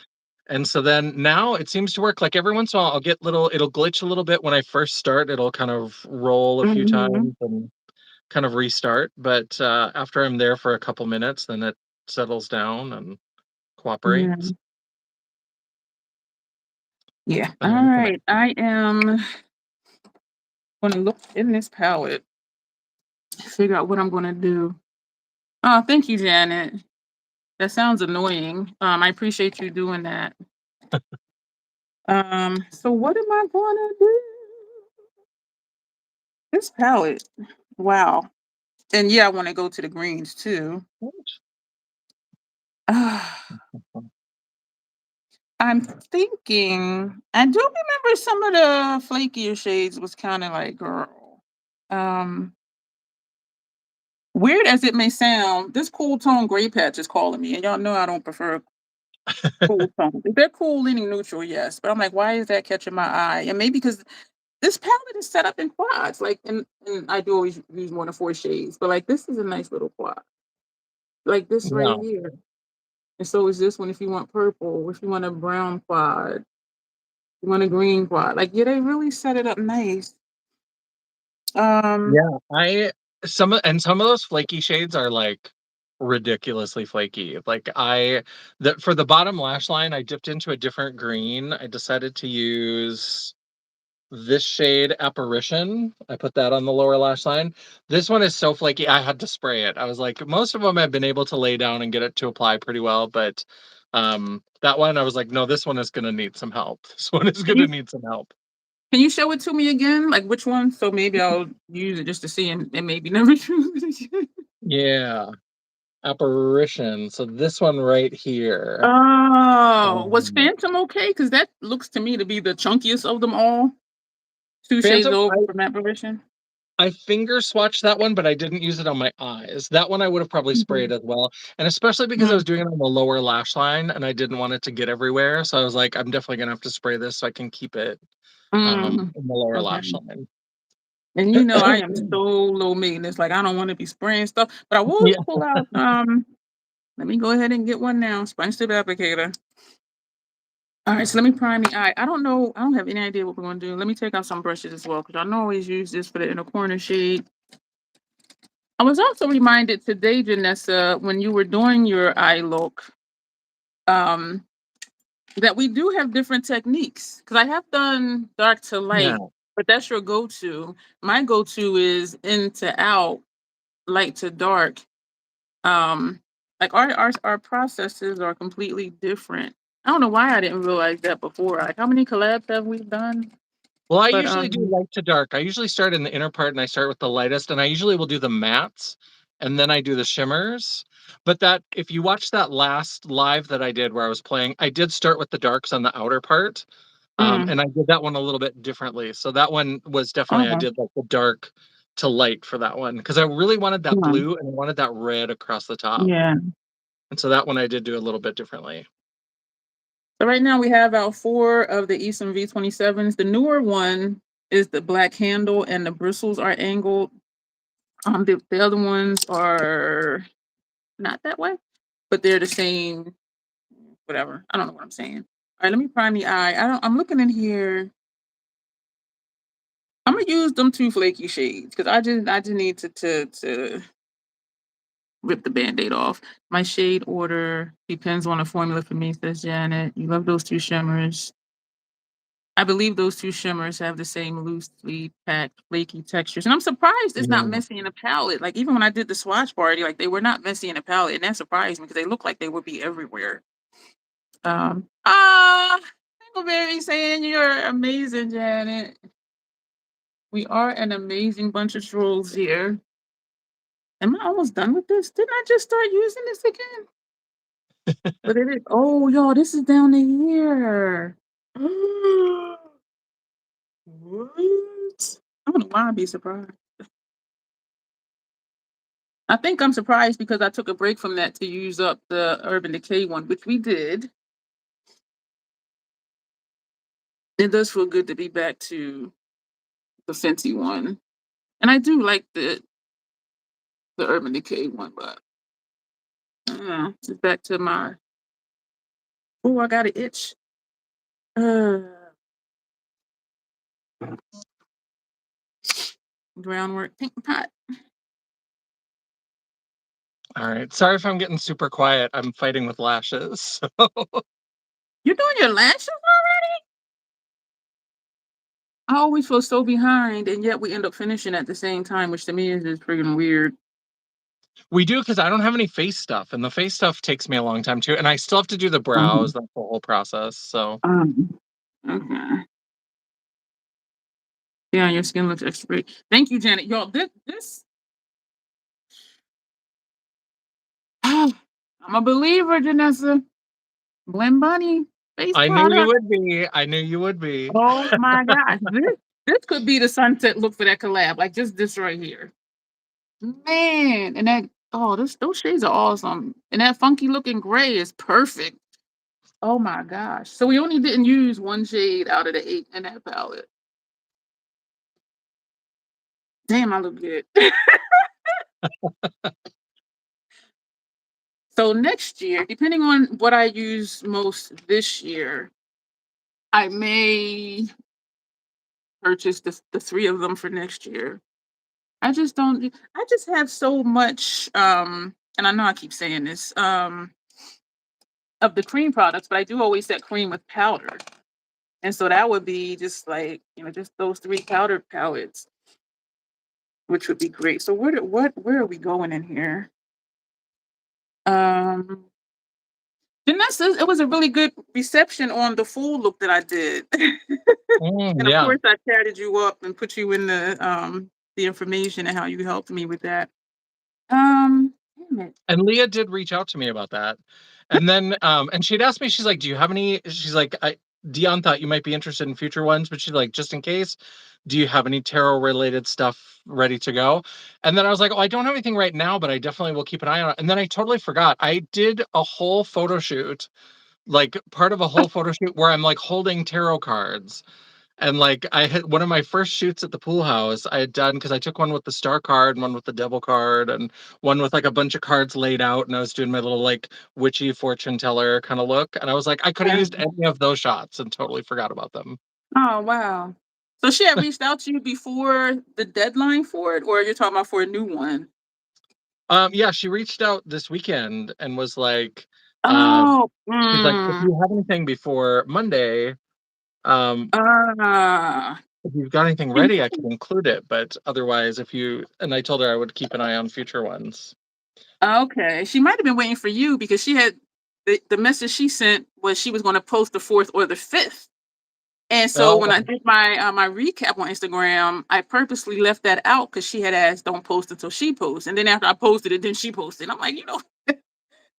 And so then now it seems to work. Like every once in a while I'll get it'll glitch a little bit when I first start. It'll kind of roll a few mhm. times and kind of restart. But after I'm there for a couple minutes, then it settles down and Yeah. cooperates. Yeah. And All then we can right. I am gonna look in this palette, figure out what I'm gonna do. Oh, thank you, Janet. That sounds annoying. I appreciate you doing that. So what am I gonna do? This palette. Wow. And yeah, I want to go to the greens too. I'm thinking. I do remember some of the flakier shades was kind of like, girl. Um, Weird as it may sound, this cool tone gray patch is calling me, and y'all know I don't prefer cool tones. If they're cool, leaning neutral, yes. But I'm like, why is that catching my eye? And maybe because this palette is set up in quads, like, and I do always use more than 4 shades, but like this is a nice little quad, like this right Yeah. here. And so is this one if you want purple, if you want a brown quad, you want a green quad. Like, yeah, they really set it up nice. Um, Yeah. Some of those flaky shades are like ridiculously flaky. Like for the bottom lash line, I dipped into a different green. I decided to use this shade Apparition. I put that on the lower lash line. This one is so flaky, I had to spray it. I was like, most of them I've been able to lay down and get it to apply pretty well, but that one I was like, no, this one is gonna need some help. This one is gonna need some help. Can you show it to me again? Like which one? So maybe I'll use it just to see and maybe never use it. Yeah. Apparition. So this one right here. Oh, was Um, Phantom okay? Because that looks to me to be the chunkiest of them all. Two shades Phantom, over from Apparition. I finger swatched that one, but I didn't use it on my eyes. That one I would have probably sprayed as well. And especially because I was doing it on the lower lash line and I didn't want it to get everywhere. So I was like, I'm definitely gonna have to spray this so I can keep it in the lower Okay. lash line. And you know I am so low maintenance. Like I don't want to be spraying stuff, but I will Yeah. pull out. Let me go ahead and get one now. Sponge tip applicator. All right, so let me prime the eye. I don't know. I don't have any idea what we're going to do. Let me take out some brushes as well because I know I always use this for the inner corner shade. I was also reminded today, Janessa, when you were doing your eye look, um, that we do have different techniques. Because I have done dark to Yeah. light, but that's your go-to. My go-to is in to out, light to dark. Um, like our processes are completely different. I don't know why I didn't realize that before. Like how many collabs have we done? Well, I But usually do light to dark. I usually start in the inner part and I start with the lightest, and I usually will do the mattes and then I do the shimmers. But that if you watch that last live that I did where I was playing, I did start with the darks on the outer part. mm, And I did that one a little bit differently. So that one was definitely I oh, did like the dark to light for that one because I really wanted that mm, blue and I wanted that red across the top. yeah. And so that one I did do a little bit differently. So right now we have our 4 of the Eason V27s. The newer one is the black handle and the bristles are angled. The other ones are not that way, but they're the same. Whatever. I don't know what I'm saying. All right, let me prime the eye. I'm looking in here. I'm gonna use them 2 flaky shades because I just need to rip the band-aid off. My shade order depends on the formula for me, says Janet. You love those 2 shimmers. I believe those 2 shimmers have the same loosely packed, flaky textures, and I'm surprised it's not Yeah. messy in the palette. Like, even when I did the swatch party, like, they were not messy in the palette, and that surprised me because they look like they would be everywhere. Dingleberry saying you're amazing, Janet. We are an amazing bunch of trolls here. Am I almost done with this? Didn't I just start using this again? But it is. Oh, y'all, this is down to here. What? I don't know why I'd be surprised. I think I'm surprised because I took a break from that to use up the Urban Decay one, which we did. It does feel good to be back to the Fenty one. And I do like the Urban Decay one, but it's back to my oh, I got an itch. Uh Groundwork pink pot. All right. Sorry if I'm getting super quiet. I'm fighting with lashes. You're doing your lashes already? I always feel so behind, and yet we end up finishing at the same time, which to me is just freaking weird. We do because I don't have any face stuff, and the face stuff takes me a long time too. And I still have to do the brows, that's the whole process. So Okay. Yeah, your skin looks extra great. Thank you, Janet. Y'all, this I'm a believer, Janessa. Blend Bunny face I knew you product. would be. I knew you would be. Oh my gosh. This could be the sunset look for that collab. Like just this right here. Man, and that those shades are awesome. And that funky looking gray is perfect. Oh my gosh. So we only didn't use 1 shade out of the 8 in that palette. Damn, I look good. So next year, depending on what I use most this year, I may purchase the 3 of them for next year. I just have so much and I know I keep saying this of the cream products, but I do always set cream with powder. And so that would be just like, just those 3 powder palettes, which would be great. So where are we going in here? Um, Janessa, it was a really good reception on the full look that I did. And of Yeah. course I chatted you up and put you in the information and how you helped me with that. Damn it. And Leah did reach out to me about that. And then and she'd asked me, she's like, do you have any, she's like, Dion thought you might be interested in future ones, but she's like, just in case, do you have any tarot related stuff ready to go? And then I was like, oh, I don't have anything right now, but I definitely will keep an eye on it. And then I totally forgot. I did a whole photo shoot, like part of a whole photo shoot where I'm like holding tarot cards. And like I had one of my first shoots at the pool house I had done because I took one with the star card and one with the devil card and one with like a bunch of cards laid out, and I was doing my little like witchy fortune teller kind of look. And I was like, I could have used any of those shots and totally forgot about them. Oh, wow. So she had reached out to you before the deadline for it, or you're talking about for a new one? Yeah, she reached out this weekend and was like, Oh, she's like, if you have anything before Monday, um, ah. if you've got anything ready, I can include it. But otherwise, if you, and I told her I would keep an eye on future ones. Okay. She might have been waiting for you because she had the message she sent was she was going to post the 4th or the 5th. And so when I Oh, did my recap on Instagram, I purposely left that out because she had asked, don't post until she posts. And then after I posted it, then she posted. I'm like,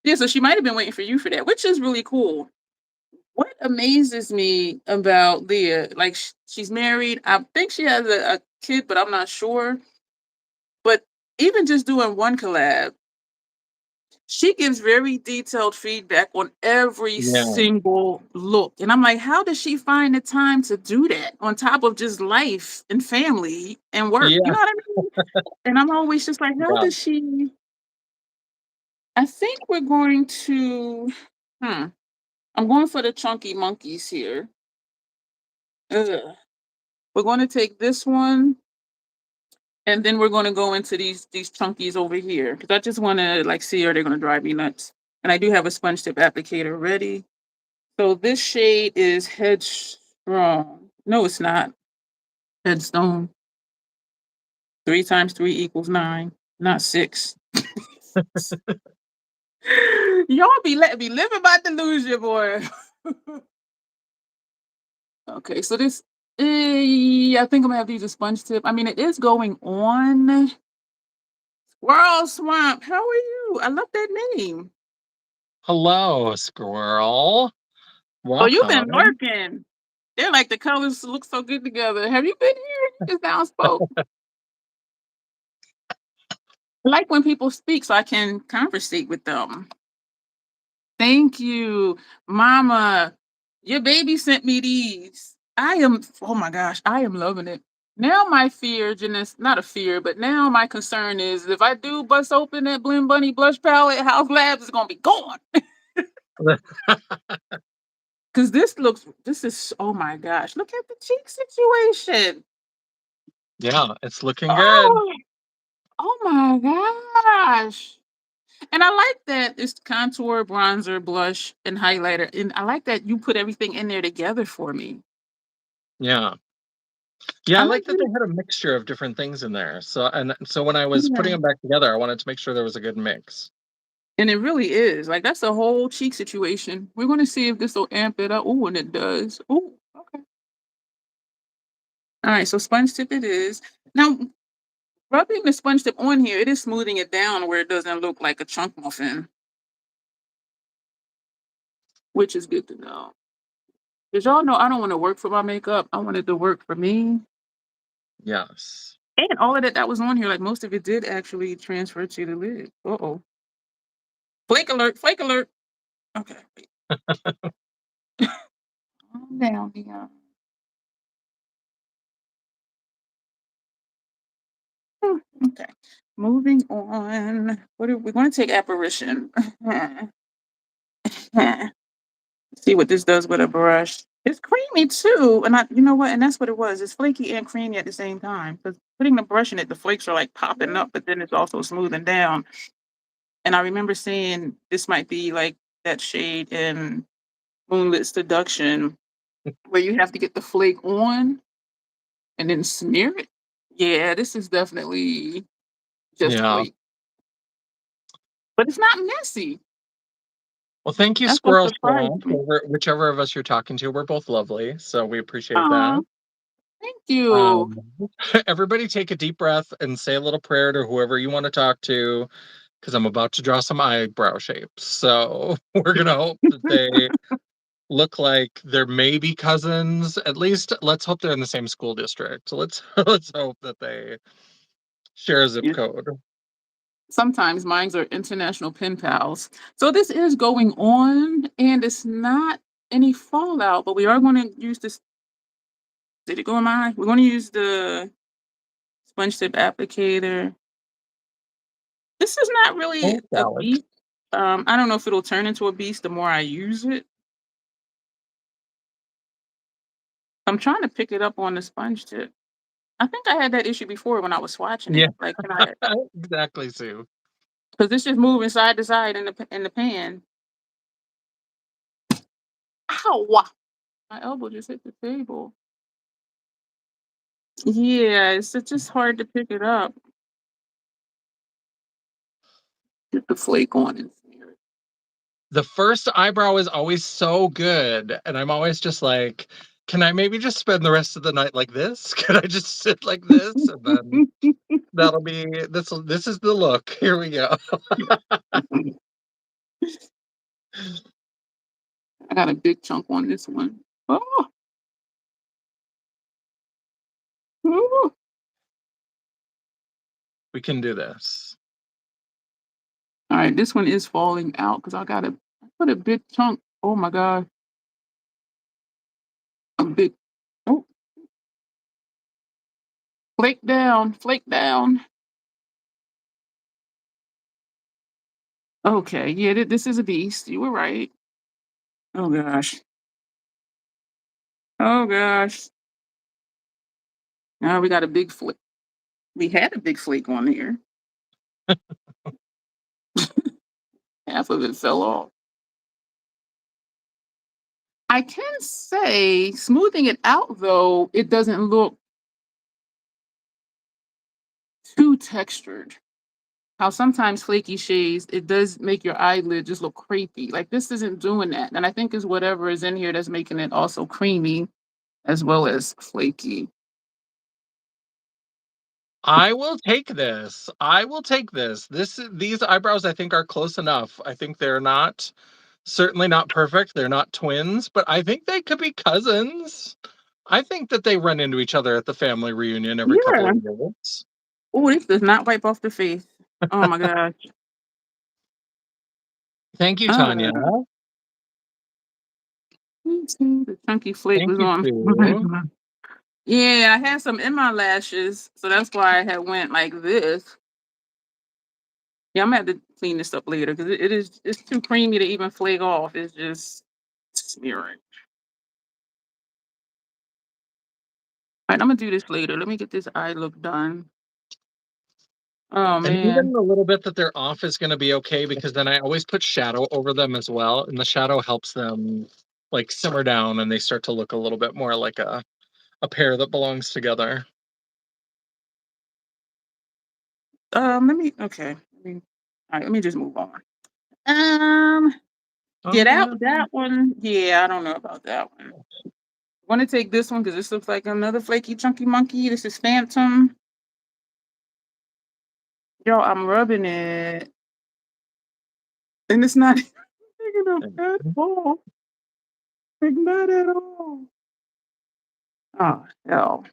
yeah, so she might have been waiting for you for that, which is really cool. What amazes me about Leah, like she's married. I think she has a kid, but I'm not sure. But even just doing one collab, she gives very detailed feedback on every yeah. single look. And I'm like, how does she find the time to do that on top of just life and family and work? You Yeah. know what I mean? And I'm always just like, how Yeah. does she? I think we're going to, I'm going for the chunky monkeys here. Ugh. We're going to take this one and then we're going to go into these chunkies over here because I just want to like see, are they going to drive me nuts? And I do have a sponge tip applicator ready. So this shade is Headstrong. No, it's not. Headstone. 3 times 3 equals 9, not 6. Y'all be letting me live in my delusion, boy. Okay, so this, I think I'm gonna have to use a sponge tip. I mean, it is going on. Squirrel Swamp, how are you? I love that name. Hello, squirrel. Oh, you've been Welcome. lurking. They're like the colors look so good together. Have you been here? You just now spoke. I like when people speak so I can conversate with them. Thank you, Mama. Your baby sent me these. Oh my gosh, I am loving it. Now my fear, Janessa, not a fear, but now my concern is if I do bust open that Blend Bunny blush palette, House Labs is gonna be gone. Because this is, oh my gosh, look at the cheek situation. Yeah, it's looking good. Oh, oh my gosh. And I like that it's contour, bronzer, blush, and highlighter. And I like that you put everything in there together for me. Yeah. Yeah, I I might like that do they had a mixture of different things in there. So when I was putting yeah. them back together, I wanted to make sure there was a good mix. And it really is. Like that's a whole cheek situation. We're gonna see if this will amp it up. Oh, and it does. Oh, okay. All right, so sponge tip it is. Now rubbing the sponge tip on here, it is smoothing it down where it doesn't look like a chunk muffin, which is good to know. Because y'all know I don't want to work for my makeup. I wanted to work for me. Yes. And all of that was on here, like most of it did actually transfer to the lid. Uh-oh. Flake alert, flake alert. Okay, wait. Calm down, Dion. Okay. Moving on. What are we going to take apparition? See what this does with a brush. It's creamy too. And you know what? And that's what it was. It's flaky and creamy at the same time. Because putting the brush in it, the flakes are like popping up, but then it's also smoothing down. And I remember saying this might be like that shade in Moonlit Seduction. where you have to get the flake on and then smear it. Yeah, this is definitely just Yeah. flake, but it's not messy. Well, thank you, That's what Squirrel surprised Chef, me. whichever of us you're talking to. We're both lovely, so we appreciate Aw, that. thank you. Um, everybody take a deep breath and say a little prayer to whoever you want to talk to, because I'm about to draw some eyebrow shapes. So we're gonna hope that they look like they're maybe cousins. At least let's hope they're in the same school district. Let's let's hope that they share a zip Yeah, code. sometimes mines are international pen pals. So this is going on, and it's not any fallout, but we are going to use this. Did it go in my eye? We're going to use the sponge tip applicator. This is not really Oh, a salad. beast. I don't know if it'll turn into a beast the more I use it. I'm trying to pick it up on the sponge tip. I think I had that issue before when I was swatching Yeah, it. Like, can I? exactly, Sue. Because it's just moving side to side in the pan. Ow! My elbow just hit the table. Yeah, it's just hard to pick it up. Get the flake on and smear it. The first eyebrow is always so good, and I'm always just like, can I maybe just spend the rest of the night like this? Can I just sit like this, and then that'll be this. This is the look. Here we go. I got a big chunk on this one. Oh, ooh. We can do this. All right, this one is falling out because I put a big chunk. Oh my god, a big. Oh, flake down, flake down. Okay, yeah, this is a beast. You were right. Oh gosh. Oh gosh. Now we got a big flake. We had a big flake on here. Half of it fell off. I can say smoothing it out though, it doesn't look too textured. How sometimes flaky shades, it does make your eyelid just look creepy. Like this isn't doing that. And I think it's whatever is in here that's making it also creamy as well as flaky. I will take this. I will take this. These eyebrows I think are close enough. I think they're not certainly not perfect. They're not twins, but I think they could be cousins. I think that they run into each other at the family reunion every couple Yeah. of years. Oh, this does not wipe off the face. Oh my gosh. Thank you, Tanya. Uh, the chunky flake Thank was you, on. Sue. Yeah, I had some in my lashes, so that's why I had went like this. Yeah, I'm gonna have to clean this up later because it's too creamy to even flake off. It's just smearing. All right, I'm gonna do this later. Let me get this eye look done. Oh And man. even a little bit that they're off is going to be okay because then I always put shadow over them as well, and the shadow helps them like simmer down and they start to look a little bit more like a pair that belongs together. Let me okay. All right, let me just move on. Um, Oh yeah, yeah. that one. Yeah, I don't know about that one. I want to take this one because this looks like another flaky chunky monkey. This is Phantom. Yo, I'm rubbing it, and it's not big enough at all. Like not at all. Oh hell.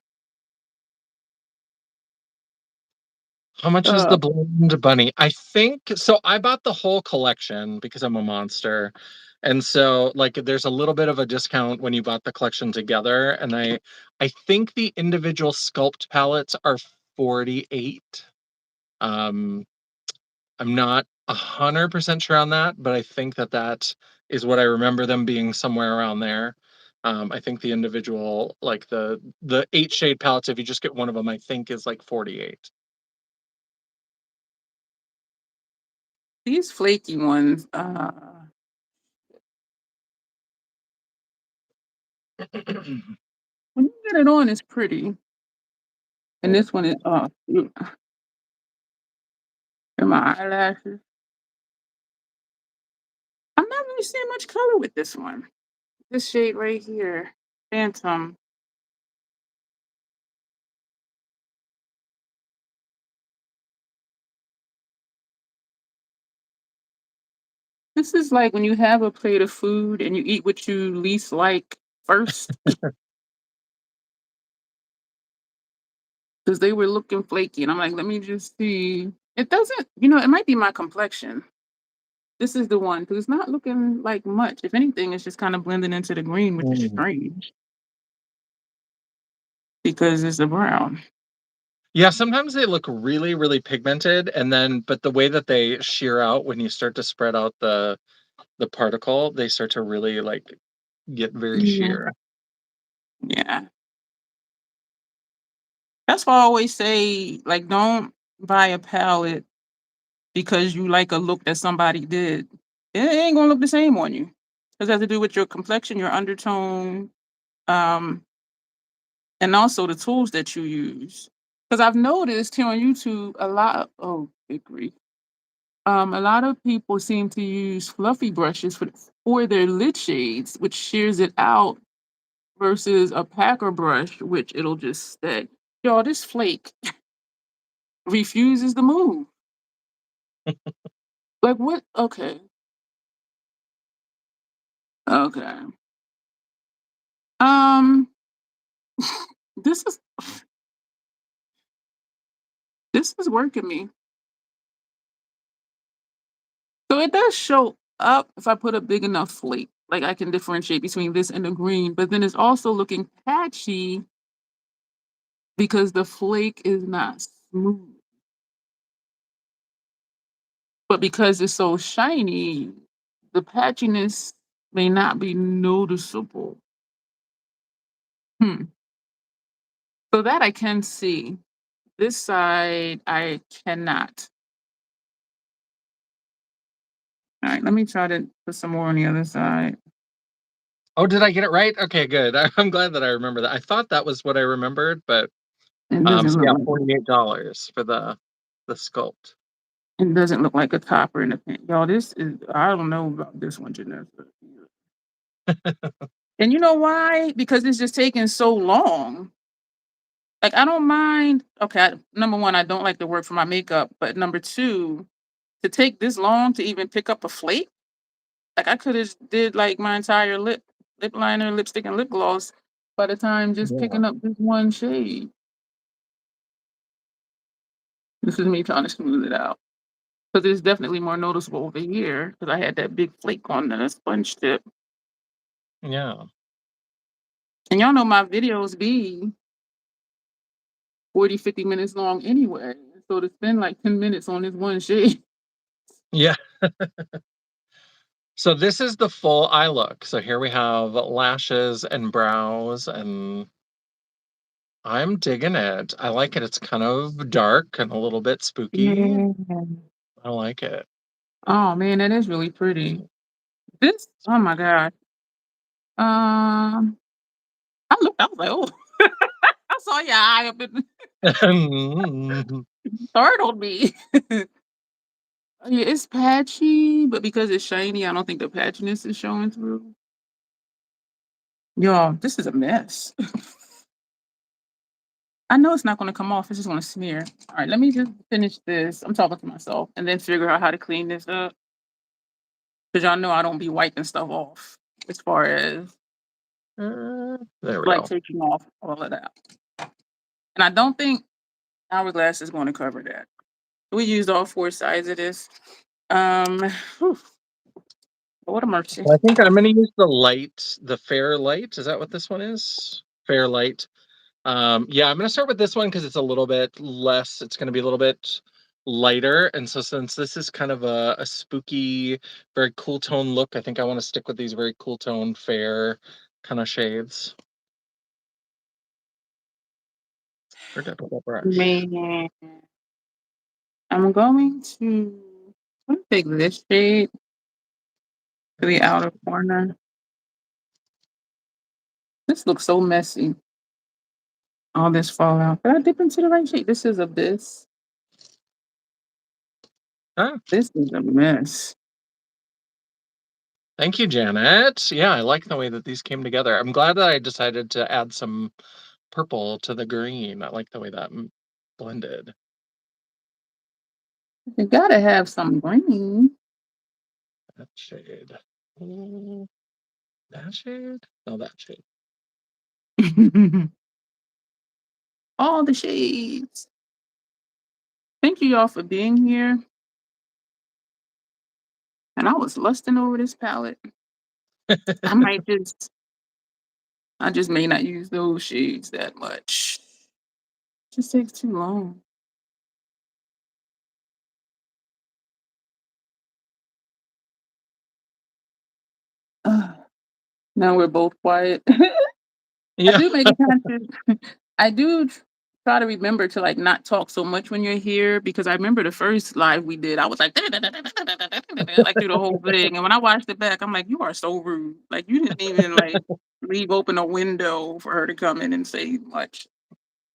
How much is Uh, the blonde bunny? I think so. I bought the whole collection because I'm a monster. And so like there's a little bit of a discount when you bought the collection together. And I think the individual sculpt palettes are 48. Um I'm not 100% sure on that, but I think that that is what I remember them being somewhere around there. I think the individual, like the 8 shade palettes, if you just get one of them, I think is like 48. these flaky ones. When you get it on, it's pretty. And this one is and my eyelashes. I'm not really seeing much color with this one. This shade right here, Phantom. This is like when you have a plate of food and you eat what you least like first, because they were looking flaky, and I'm like, let me just see. It doesn't, it might be my complexion. This is the one because it's not looking like much. If anything, it's just kind of blending into the green, which is Mm. strange because it's a brown. Yeah, sometimes they look really, really pigmented, and then but the way that they shear out when you start to spread out the particle, they start to really like get very Yeah. sheer. Yeah. That's why I always say, like, don't buy a palette because you like a look that somebody did. It ain't gonna look the same on you. Because it has to do with your complexion, your undertone, um, and also the tools that you use. Because I've noticed here on YouTube big grief. A lot of people seem to use fluffy brushes for their lid shades, which shears it out versus a packer brush, which it'll just stay. Y'all, this flake refuses to move. Like what? Okay. Okay. Um, this is this is working me. So it does show up if I put a big enough flake. Like I can differentiate between this and the green, but then it's also looking patchy because the flake is not smooth. But because it's so shiny, the patchiness may not be noticeable. Hmm. So that I can see. This side I cannot. All right, let me try to put some more on the other side. Oh, did I get it right? Okay, good. I'm glad that I remember that. I thought that was what I remembered, but It doesn't so look yeah, like $48 for the sculpt. it doesn't look like a topper in the pen. Y'all, this is I don't know about this one, Janessa. And you know why? Because it's just taking so long. Like I don't mind. Okay, number one, I don't like to work for my makeup, but number two, to take this long to even pick up a flake, like I could have did like my entire lip liner, lipstick, and lip gloss by the time just Yeah. picking up this one shade. This is me trying to smooth it out. Because it's definitely more noticeable over here because I had that big flake on the sponge tip. Yeah. And y'all know my videos be 40, 50 minutes long anyway. So to spend like 10 minutes on this one shade. Yeah. So this is the full eye look. So here we have lashes and brows, and I'm digging it. I like it. It's kind of dark and a little bit spooky. Yeah. I like it. Oh man, that is really pretty. This, oh my God. Um, I was like, oh, I saw your eye up and startled me. Yeah, it's patchy, but because it's shiny, I don't think the patchiness is showing through. Y'all, this is a mess. I know it's not gonna come off, it's just gonna smear. All right, let me just finish this. I'm talking to myself and then figure out how to clean this up. Because y'all know I don't be wiping stuff off as far as There we like go. taking off all of that. And I don't think Hourglass is gonna cover that. We used all four sides of this. Um, whew, what a mercy. I think I'm gonna use the fair light. Is that what this one is? Fair light. Yeah, I'm gonna start with this one because it's a little bit less. It's gonna be a little bit lighter, and so since this is kind of a spooky, very cool tone look, I think I want to stick with these very cool tone, fair kind of shades. Where did I brush? Man, I'm going to let me take this shade to the outer corner. This looks so messy. All this fallout. Did I dip into the right shade? This is Abyss. Ah, This is a mess. thank you, Janet. Yeah, I like the way that these came together. I'm glad that I decided to add some purple to the green. I like the way that blended. You gotta have some green. That shade. Mm, that shade? No, that shade. All the shades. Thank you y'all for being here. And I was lusting over this palette. I just may not use those shades that much. Just takes too long. Now we're both quiet. I Yeah. do make a conscious. I do try to remember to like not talk so much when you're here because I remember the first live we did. I was like, like through the whole thing, and when I watched it back, I'm like, you are so rude. Like you didn't even like leave open a window for her to come in and say much.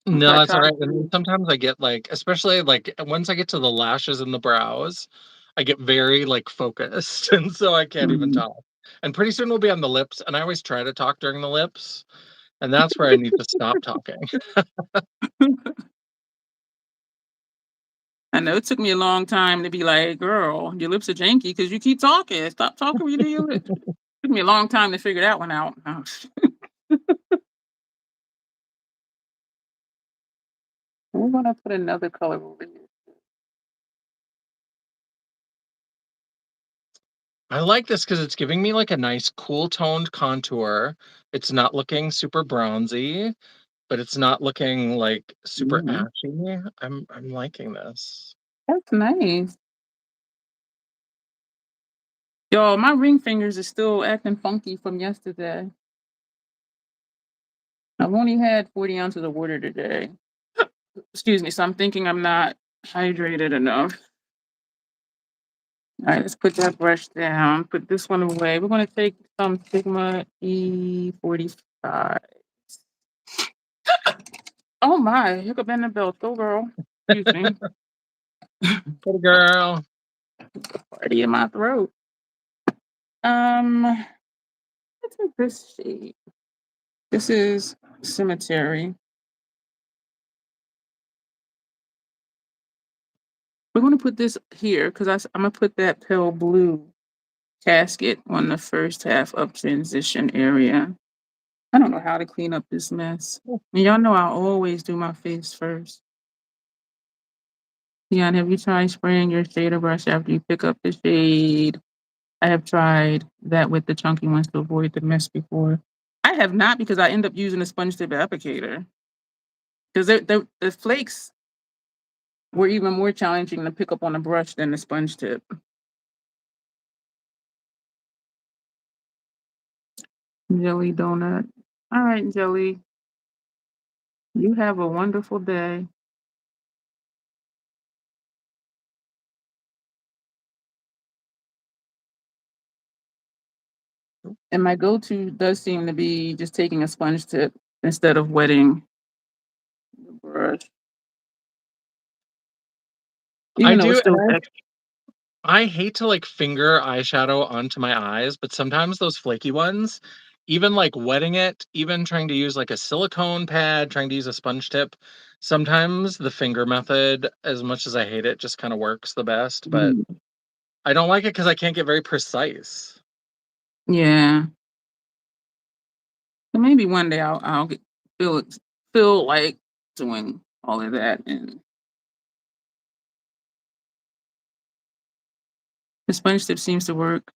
So No, I that's all tried right. And then to. sometimes I get like, especially like once I get to the lashes and the brows, I get very like focused, and so I can't even Mhm. talk. And pretty soon we'll be on the lips, and I always try to talk during the lips, and that's where I need to stop talking. I know it took me a long time to be like, girl, your lips are janky because you keep talking. Stop talking when you do your lips. Took me a long time to figure that one out. We're gonna put another color over here. I like this because it's giving me like a nice cool toned contour. It's not looking super bronzy, but it's not looking like super Mhm. ashy. I'm liking this. That's nice. Yo, my ring fingers are still acting funky from yesterday. I've only had 40 ounces of water today. Excuse me, so I'm thinking I'm not hydrated enough. All right, let's put that brush down. Put this one away. We're going to take some Sigma E45. Oh my, hiccup in the belt. Go, girl. Excuse me. Good girl. Party in my throat. Let's take this shade. This is Cemetery. We're going to put this here because I'm going to put that pale blue casket on the first half of transition area. I don't know how to clean up this mess. And y'all know I always do my face first. Dion, have you tried spraying your shader brush after you pick up the shade? I have tried that with the chunky ones to avoid the mess before. I have not because I end up using a sponge tip applicator. Because the flakes were even more challenging to pick up on a brush than the sponge tip. Jelly donut. All right, Jelly. You have a wonderful day. And my go-to does seem to be just taking a sponge tip instead of wetting the brush. I Even though it's do, and still I hate to like finger eyeshadow onto my eyes, but sometimes those flaky ones, even like wetting it, even trying to use like a silicone pad, trying to use a sponge tip, sometimes the finger method, as much as I hate it, just kind of works the best. But mm, I don't like it because I can't get very precise. yeah. So maybe one day I'll get feel feel like doing all of that, and the sponge tip seems to work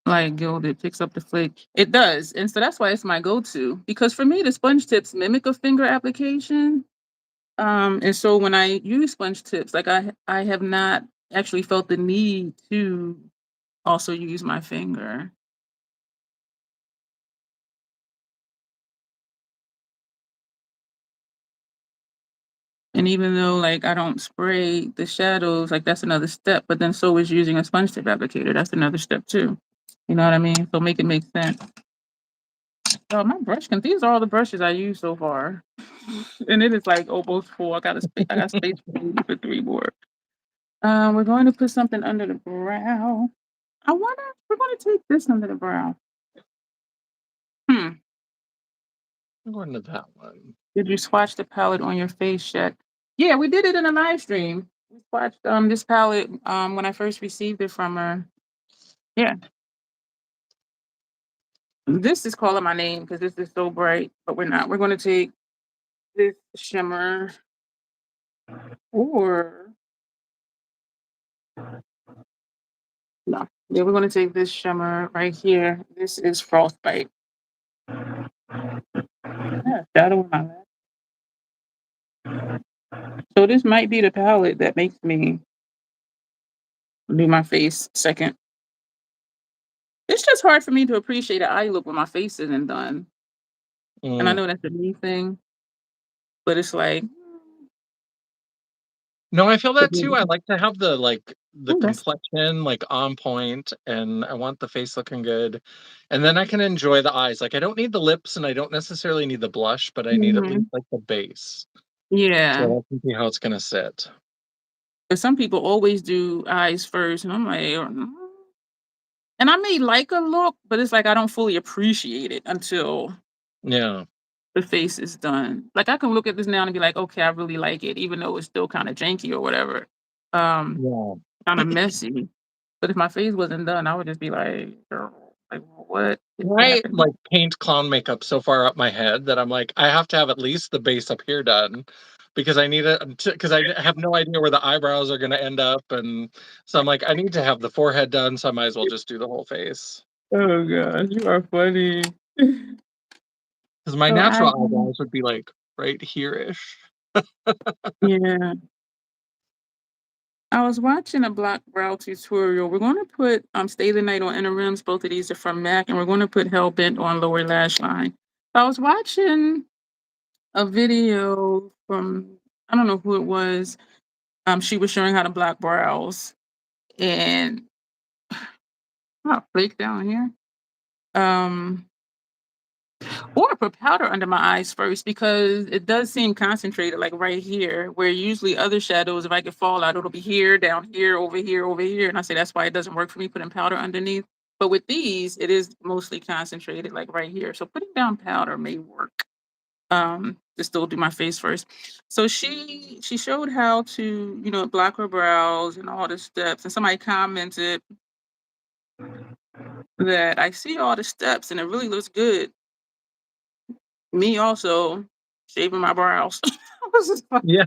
like gilded picks up the flake. It does, and so that's why it's my go-to because for me the sponge tips mimic a finger application. And so when I use sponge tips, like I have not actually felt the need to also use my finger. And even though like I don't spray the shadows, like that's another step, but then so is using a sponge tip applicator. That's another step too. You know what I mean? So make it make sense. Oh, my brush can these are all the brushes I use so far. And it is like almost full. I got space for maybe for 3 more. We're going to put something under the brow. We're gonna take this under the brow. Hmm. I'm going to that one. Did you swatch the palette on your face yet? Yeah, we did it in a live stream. We swatched this palette when I first received it from her. Yeah. This is calling my name because this is so bright, but we're not. We're gonna take this shimmer or no. Yeah, we're gonna take this shimmer right here. This is frostbite. Yeah, shadow in my lap. So this might be the palette that makes me do my face second. It's just hard for me to appreciate an eye look when my face isn't done. And I Mm. know that's a me thing, but it's like, No, I feel but that too. I then, like to have the ooh, that's complexion like on point, and I want the face looking good. And then I can enjoy the eyes. Like I don't need the lips and I don't necessarily need the blush, but I need at least mhm. like the base. So Yeah. I can see how it's gonna sit. But some people always do eyes first, and I'm like, "Mm." And I may like a look, but it's like I don't fully appreciate it until Yeah. the face is done. Like I can look at this now and be like, okay, I really like it, even though it's still kind of janky or whatever. Um, Yeah. kind of messy. But if my face wasn't done, I would just be like, "Girl, like what is I happening?" like paint clown makeup so far up my head that I'm like, I have to have at least the base up here done because I need it because I have no idea where the eyebrows are going to end up. And so I'm like, I need to have the forehead done. So I might as well just do the whole face Oh gosh, you are funny. because my So I natural eyebrows would be like right here ish. yeah. I was watching a black brow tutorial. We're gonna put Stay the Night on inner rims. Both of these are from MAC, and we're gonna put Hellbent on lower lash line. I was watching a video from I don't know who it was. She was showing how to black brows and flake down here. Um, or put powder under my eyes first because it does seem concentrated, like right here, where usually other shadows, if I get fallout, it'll be here, down here, over here, over here. And I say that's why it doesn't work for me putting powder underneath. But with these, it is mostly concentrated, like right here. So putting down powder may work. To still do my face first. So she showed how to, block her brows and all the steps. And somebody commented that I see all the steps and it really looks good. Me also shaving my brows. I was just like, Yeah.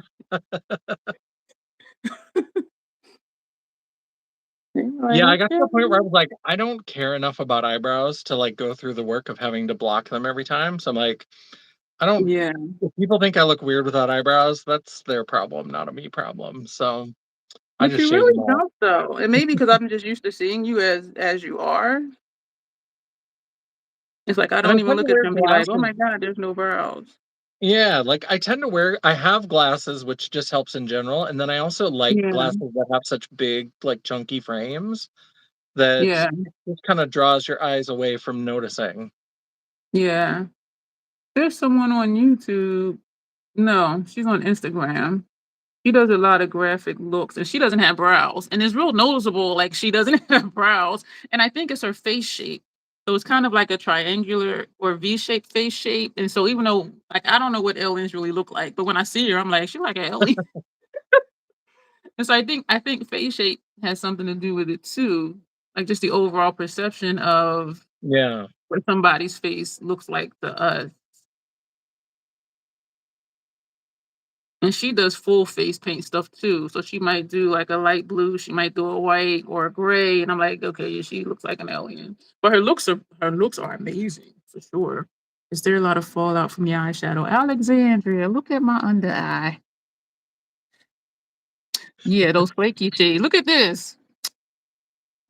they were like, Yeah. I got to the point where I okay. was like, I don't care enough about eyebrows to like go through the work of having to block them every time. So I'm like, I don't, Yeah. if people think I look weird without eyebrows, that's their problem, not a me problem. So I But just you shave them really off. don't though. And maybe because I'm just used to seeing you as you are. It's like I And I don't even tend to look at wear you and be like, oh glasses. my God, there's no brows. Yeah, like I tend to wear, I have glasses, which just helps in general. And then I also like Yeah. glasses that have such big, like chunky frames that Yeah. just kind of draws your eyes away from noticing. Yeah. There's someone on YouTube. No, she's on Instagram. She does a lot of graphic looks and she doesn't have brows. And it's real noticeable, like she doesn't have brows. And I think it's her face shape. So it's kind of like a triangular or V-shaped face shape. And so even though like I don't know what aliens really look like, but when I see her, I'm like, she's like an alien. And so I think face shape has something to do with it too. Like just the overall perception of Yeah. what somebody's face looks like to us. And she does full face paint stuff too. So she might do like a light blue, she might do a white or a gray. And I'm like, okay, yeah, she looks like an alien. But her looks are amazing for sure. Is there a lot of fallout from your eyeshadow? Alexandria, look at my under eye. Yeah, those flaky shades. Look at this.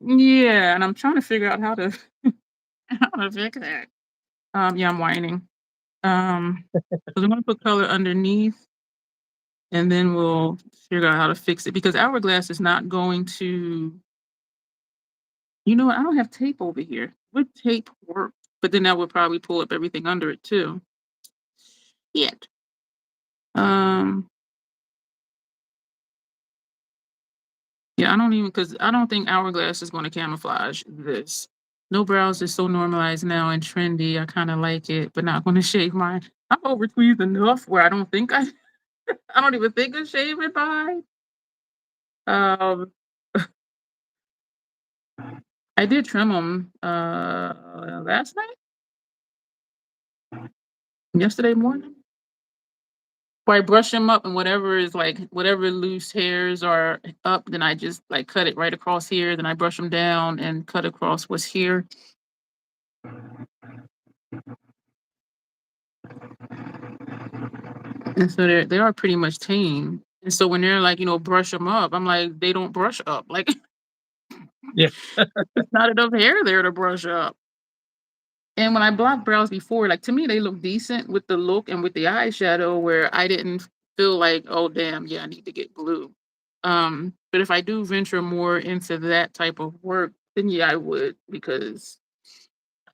Yeah, and I'm trying to figure out how to how to fix that. Yeah, I'm whining. So I'm gonna put color underneath and then we'll figure out how to fix it because Hourglass is not going to. You know what? I don't have tape over here. Would tape work? but then that would probably pull up everything under it too. Yet. Yeah, because I don't think Hourglass is going to camouflage this. No brows is so normalized now and trendy. I kind of like it, but not going to shave mine. I'm over tweezed enough where I don't think I don't even think of shaving mine. Um, I did trim them last night, yesterday morning. Or I brush them up and whatever loose hairs are up, then I just like cut it right across here. Then I brush them down and cut across what's here. And so they are pretty much tame. And so when they're like, brush them up, I'm like, they don't brush up. Like, Yeah. there's not enough hair there to brush up. And when I blocked brows before, like to me, they look decent with the look and with the eyeshadow where I didn't feel like, oh damn, yeah, I need to get blue. But if I do venture more into that type of work, then yeah, I would, because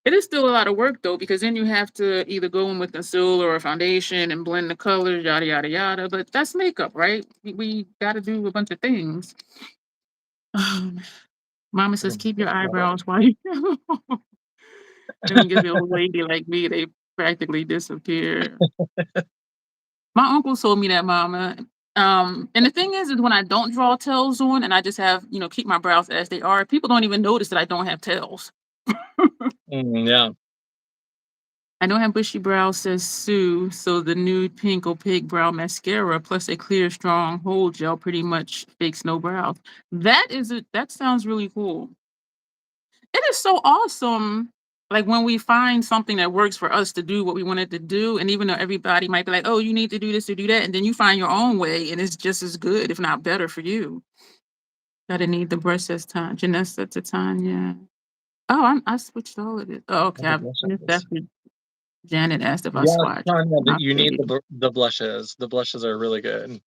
it is still a lot of work though, because then you have to either go in with concealer or foundation and blend the colors, yada yada yada. But that's makeup, right? We got to do a bunch of things. Mama says, keep your eyebrows white. And then get the old lady like me, they practically disappear. My uncle told me that, Mama. And the thing is when I don't draw tails on and I just have, keep my brows as they are, people don't even notice that I don't have tails. Yeah. I don't have bushy brows, says Sue. So the nude pink opaque brow mascara plus a clear, strong hold gel pretty much fakes no brows. That sounds really cool. It is so awesome. Like when we find something that works for us to do what we wanted to do, and even though everybody might be like, "Oh, you need to do this to do that," and then you find your own way, and it's just as good, if not better, for you. Gotta need the brush this time. Janessa to Tanya. Oh, I switched all of it. Oh, okay. The I missed blushes. after Janet asked if I Yeah, swatched. Tanya, I you need figured. the blushes. The blushes are really good.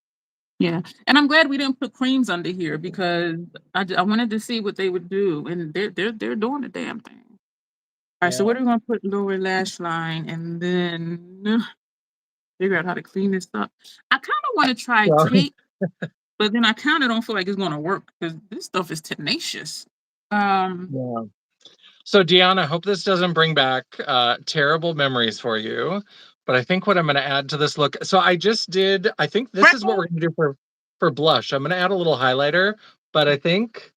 Yeah, and I'm glad we didn't put creams under here because I wanted to see what they would do, and they're doing the damn thing. All right, so Yeah. what are we gonna put lower lash line and then figure out how to clean this up? I kind of want to try Sorry. tape, but then I kind of don't feel like it's gonna work because this stuff is tenacious. Yeah. So Dion, I hope this doesn't bring back terrible memories for you. But I think what I'm going to add to this look. So I think this is what Freckle, we're going to do for blush. I'm going to add a little highlighter, but I think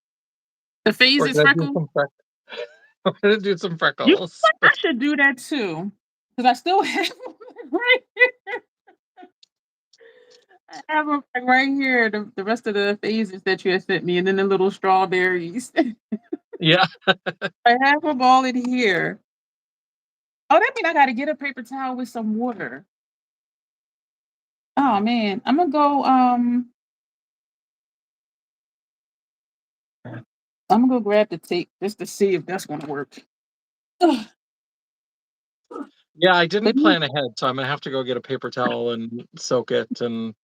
the phase we're is going to do freckle. some we're going to do some You know freckles. what? I should do that too because I still have them right here. I have them right here. The rest of the phases that you had sent me, and then the little strawberries. Yeah. I have them all in here. Oh, that means I got to get a paper towel with some water. Oh man, I'm gonna go. I'm gonna go grab the tape just to see if that's gonna work. Ugh. Yeah, I didn't Let me- plan ahead, so I'm going to have to go get a paper towel and soak it and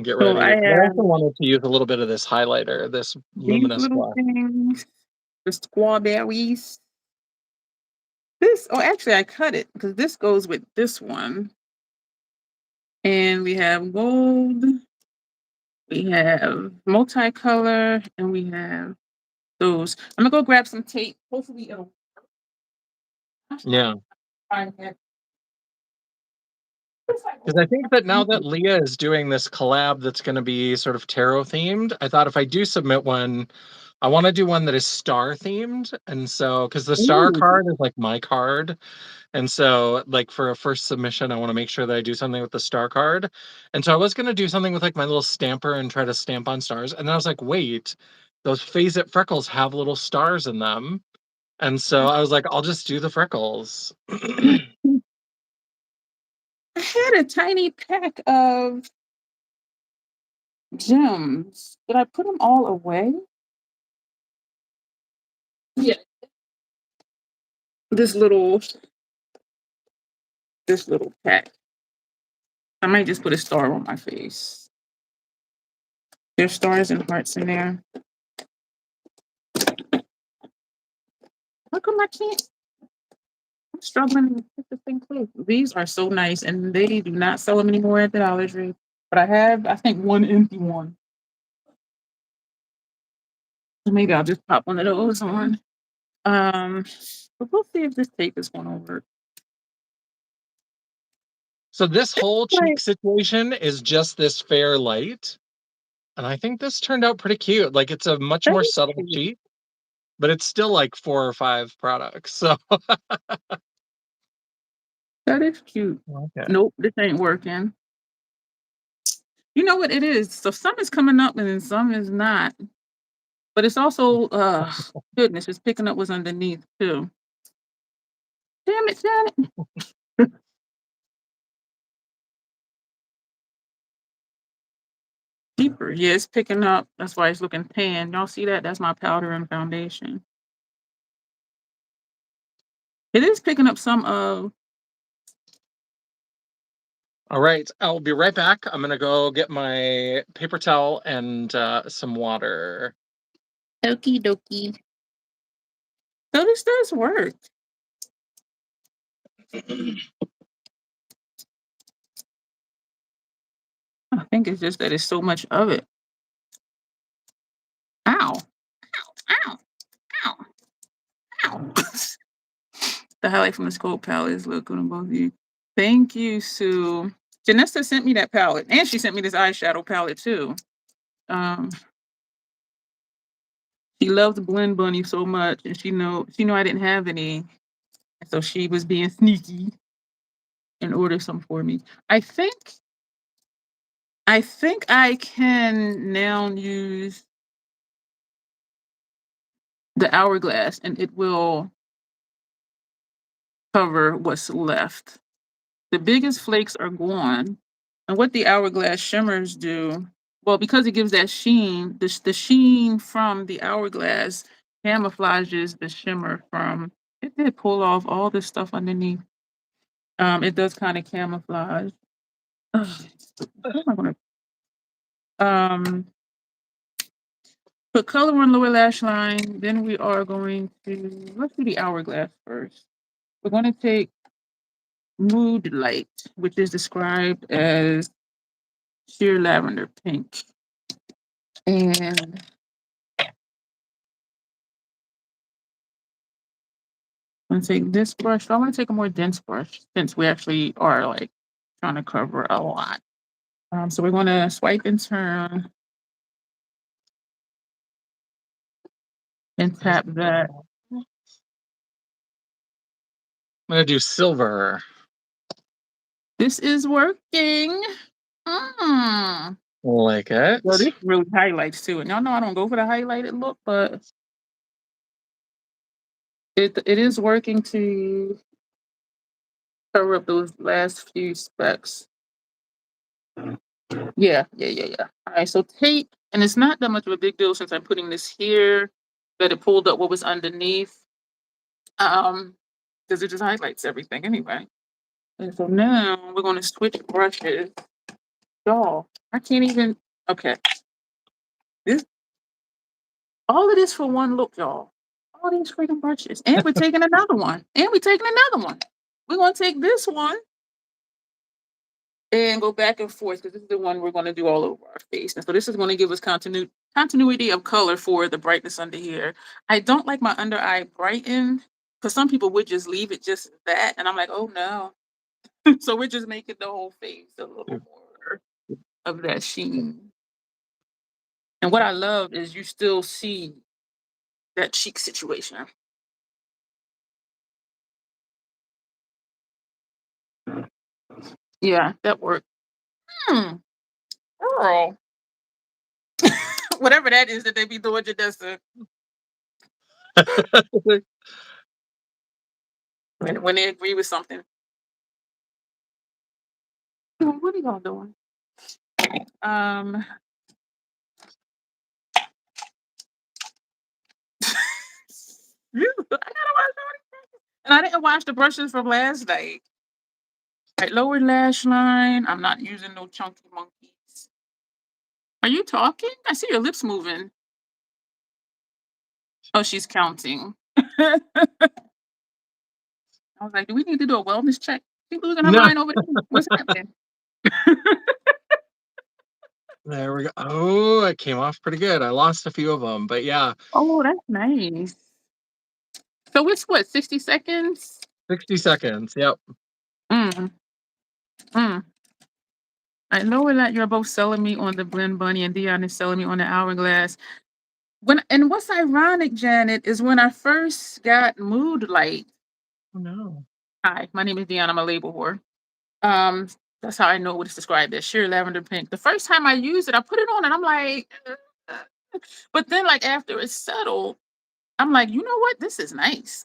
get So I ready. But I have also wanted to use a little bit of this highlighter, this these luminous little blush. things, the strawberries. Actually, I cut it because this goes with this one. And we have gold, we have multicolor, and we have those. I'm gonna go grab some tape. Hopefully, it'll. Yeah. Find it. Because I think that now that Leah is doing this collab that's going to be sort of tarot themed, I thought if I do submit one, I want to do one that is star themed. And so, because the star Ooh. card is like my card. And so, like for a first submission, I want to make sure that I do something with the star card. And so I was going to do something with like my little stamper and try to stamp on stars. And then I was like, wait, those Phase It freckles have little stars in them. And so I was like, I'll just do the freckles. I had a tiny pack of gems. Did I put them all away? Yeah. This little pack. I might just put a star on my face. There's stars and hearts in there. How come I can't? I'm struggling to get this thing closed. These are so nice, and they do not sell them anymore at the Dollar Tree. But I have, I think, one empty one. So maybe I'll just pop one of those on. But we'll see if this tape is going to work. So this whole cheek Like, situation is just this fair light. And I think this turned out pretty cute. Like it's a much that more is subtle cute. cheek, but it's still like 4 or 5 products. So That is cute. okay. Nope, this ain't working. You know what it is? So some is coming up and then some is not. But it's also, goodness, it's picking up what's underneath too. Damn it, damn it. Deeper. Yeah, it's picking up. That's why it's looking tan. Y'all see that? That's my powder and foundation. It is picking up some of. All right, I'll be right back. I'm gonna go get my paper towel and some water. Okie dokie. So this does work. I think it's just that it's so much of it. Ow. Ow. Ow. Ow. Ow. The highlight from the Scope palette is look good on both of you. Thank you, Sue. Janessa sent me that palette, and she sent me this eyeshadow palette too. She loves Blend Bunny so much, and she know I didn't have any, so she was being sneaky and ordered some for me. I think I can now use the hourglass, and it will cover what's left. The biggest flakes are gone, and what the hourglass shimmers do, well, because it gives that sheen, the sheen from the hourglass camouflages the shimmer from. It did pull off all this stuff underneath. It does kind of camouflage. Ugh, what am I gonna? Put color on lower lash line. Then we are going to let's do the hourglass first. We're going to take Mood Light, which is described as sheer lavender pink. And I'm going to take this brush. So I want to take a more dense brush since we actually are like trying to cover a lot. So we're going to swipe and turn and tap that. I'm gonna do silver. This is working. Like it. Well, this really highlights too. And y'all know I don't go for the highlighted look, but it is working to cover up those last few specks. Yeah. All right, so tape, and it's not that much of a big deal since I'm putting this here, that it pulled up what was underneath. Because it just highlights everything anyway. And so now we're gonna switch brushes. Y'all, I can't even, okay. This all of this for one look, y'all. All these freaking brushes. And we're taking another one. And we're taking another one. We're gonna take this one and go back and forth because this is the one we're going to do all over our face. And so this is going to give us continuity of color for the brightness under here. I don't like my under eye brightened because some people would just leave it just that. And I'm like, oh no. So we're just making the whole face a little more of that sheen. And what I love is you still see that cheek situation. Yeah, that worked. Girl. Whatever that is that they be doing, Janessa. When they agree with something. What are y'all doing? I gotta wash everything. And I didn't wash the brushes from last night. Right, lower lash line. I'm not using no chunky monkeys. Are you talking? I see your lips moving. Oh, she's counting. I was like, "Do we need to do a wellness check? She losing her No, mind over there? What's happening?" there we go. Oh, it came off pretty good. I lost a few of them, but yeah, Oh, that's nice. So it's what, 60 seconds? 60 seconds. Yep. Mm, mm. I know that you're both selling me on the Blend Bunny and Dion is selling me on the Hourglass. And what's ironic, Janet, is when I first got Mood Light. Oh, no. Hi, my name is Dion. I'm a label whore. Um, that's how I know what it's described as sheer lavender pink. The first time I used it, I put it on and I'm like, but then like after it settled, I'm like, you know what? This is nice.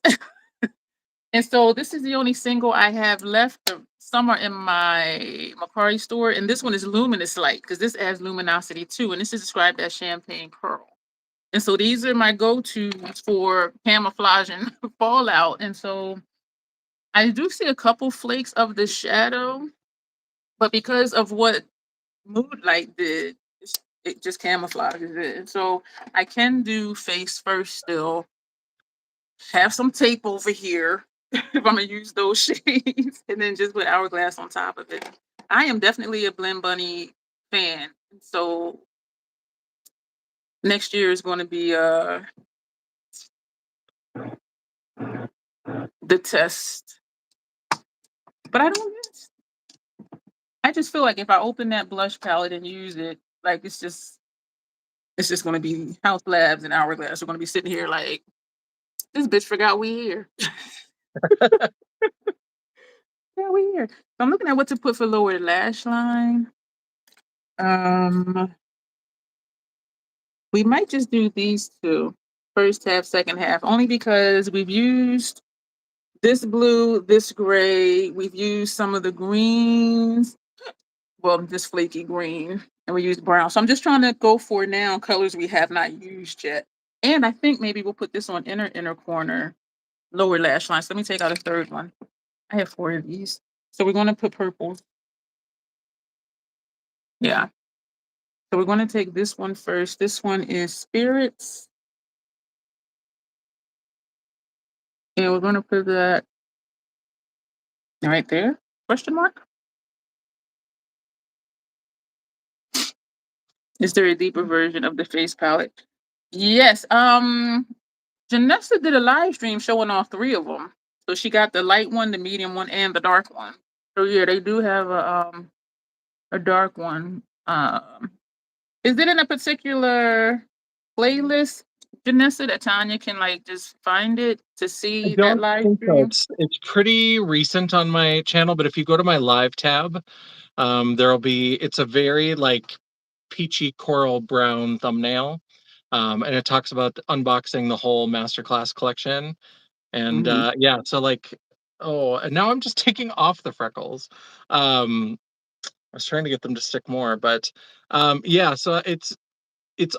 And so this is the only single I have left. Some are in my Macari store, and this one is Luminous Light because this adds luminosity too. And this is described as champagne pearl. And so these are my go-tos for camouflaging fallout. And so I do see a couple flakes of the shadow, but because of what Mood Light did, it just camouflages it. And so I can do face first still, have some tape over here if I'm gonna use those shades, and then just put Hourglass on top of it. I am definitely a Blend Bunny fan. So next year is going to be the test. But I just feel like if I open that blush palette and use it, like it's just going to be House Labs and Hourglass are going to be sitting here like this bitch forgot we here. Yeah, we here. So I'm looking at what to put for lower lash line. Um, we might just do these two, first half, second half, only because we've used this blue, this gray. We've used some of the greens. Well, this flaky green, and we used brown. So I'm just trying to go for now colors we have not used yet. And I think maybe we'll put this on inner corner, lower lash line. So let me take out a third one. I have 4 of these. So we're going to put purple. Yeah. So we're going to take this one first. This one is Spirits. And we're going to put that right there. Question mark. Is there a deeper version of the face palette? Yes. Janessa did a live stream showing all 3 of them. So she got the light one, the medium one, and the dark one. So yeah, they do have a dark one. Is it in a particular playlist, Janessa, that Tanya can like just find it to I see that don't live think so. stream? It's pretty recent on my channel, but if you go to my live tab, there'll be it's a very like peachy coral brown thumbnail. And it talks about unboxing the whole masterclass collection. And Mhm. yeah, so like, oh, and now I'm just taking off the freckles. I was trying to get them to stick more, but yeah, so it's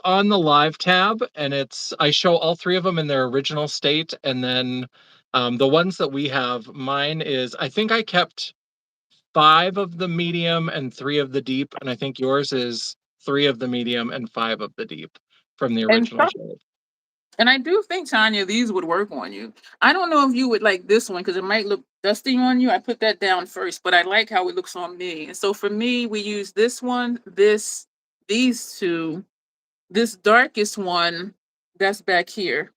on the live tab, and I show all 3 of them in their original state, and then the ones that we have, mine is I think I kept 5 of the medium and 3 of the deep, and I think yours is 3 of the medium and 5 of the deep from the And original shade. And I do think, Tanya, these would work on you. I don't know if you would like this one because it might look dusty on you. I put that down first, but I like how it looks on me. And so for me, we use this one, these two, this darkest one, that's back here.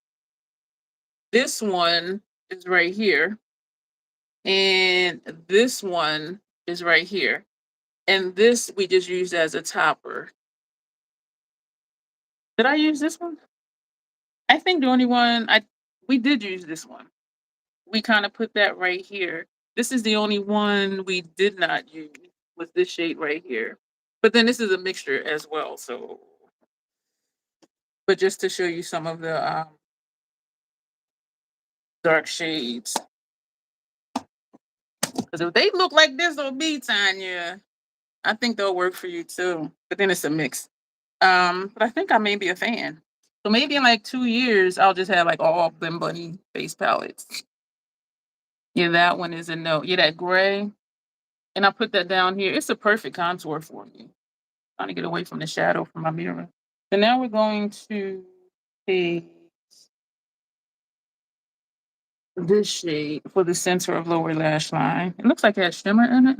This one is right here. And this one is right here. And this we just used as a topper. Did I use this one? I think the only one we did use this one. We kind of put that right here. This is the only one we did not use with this shade right here. But then this is a mixture as well. So, but just to show you some of the dark shades. Because if they look like this on me, Tanya, I think they'll work for you too. But then it's a mix. But I think I may be a fan. So maybe in like 2 years, I'll just have like all Blend Bunny face palettes. Yeah, that one is a no. Yeah, that gray. And I put that down here. It's a perfect contour for me. Trying to get away from the shadow from my mirror. So now we're going to take this shade for the center of lower lash line. It looks like it has shimmer in it.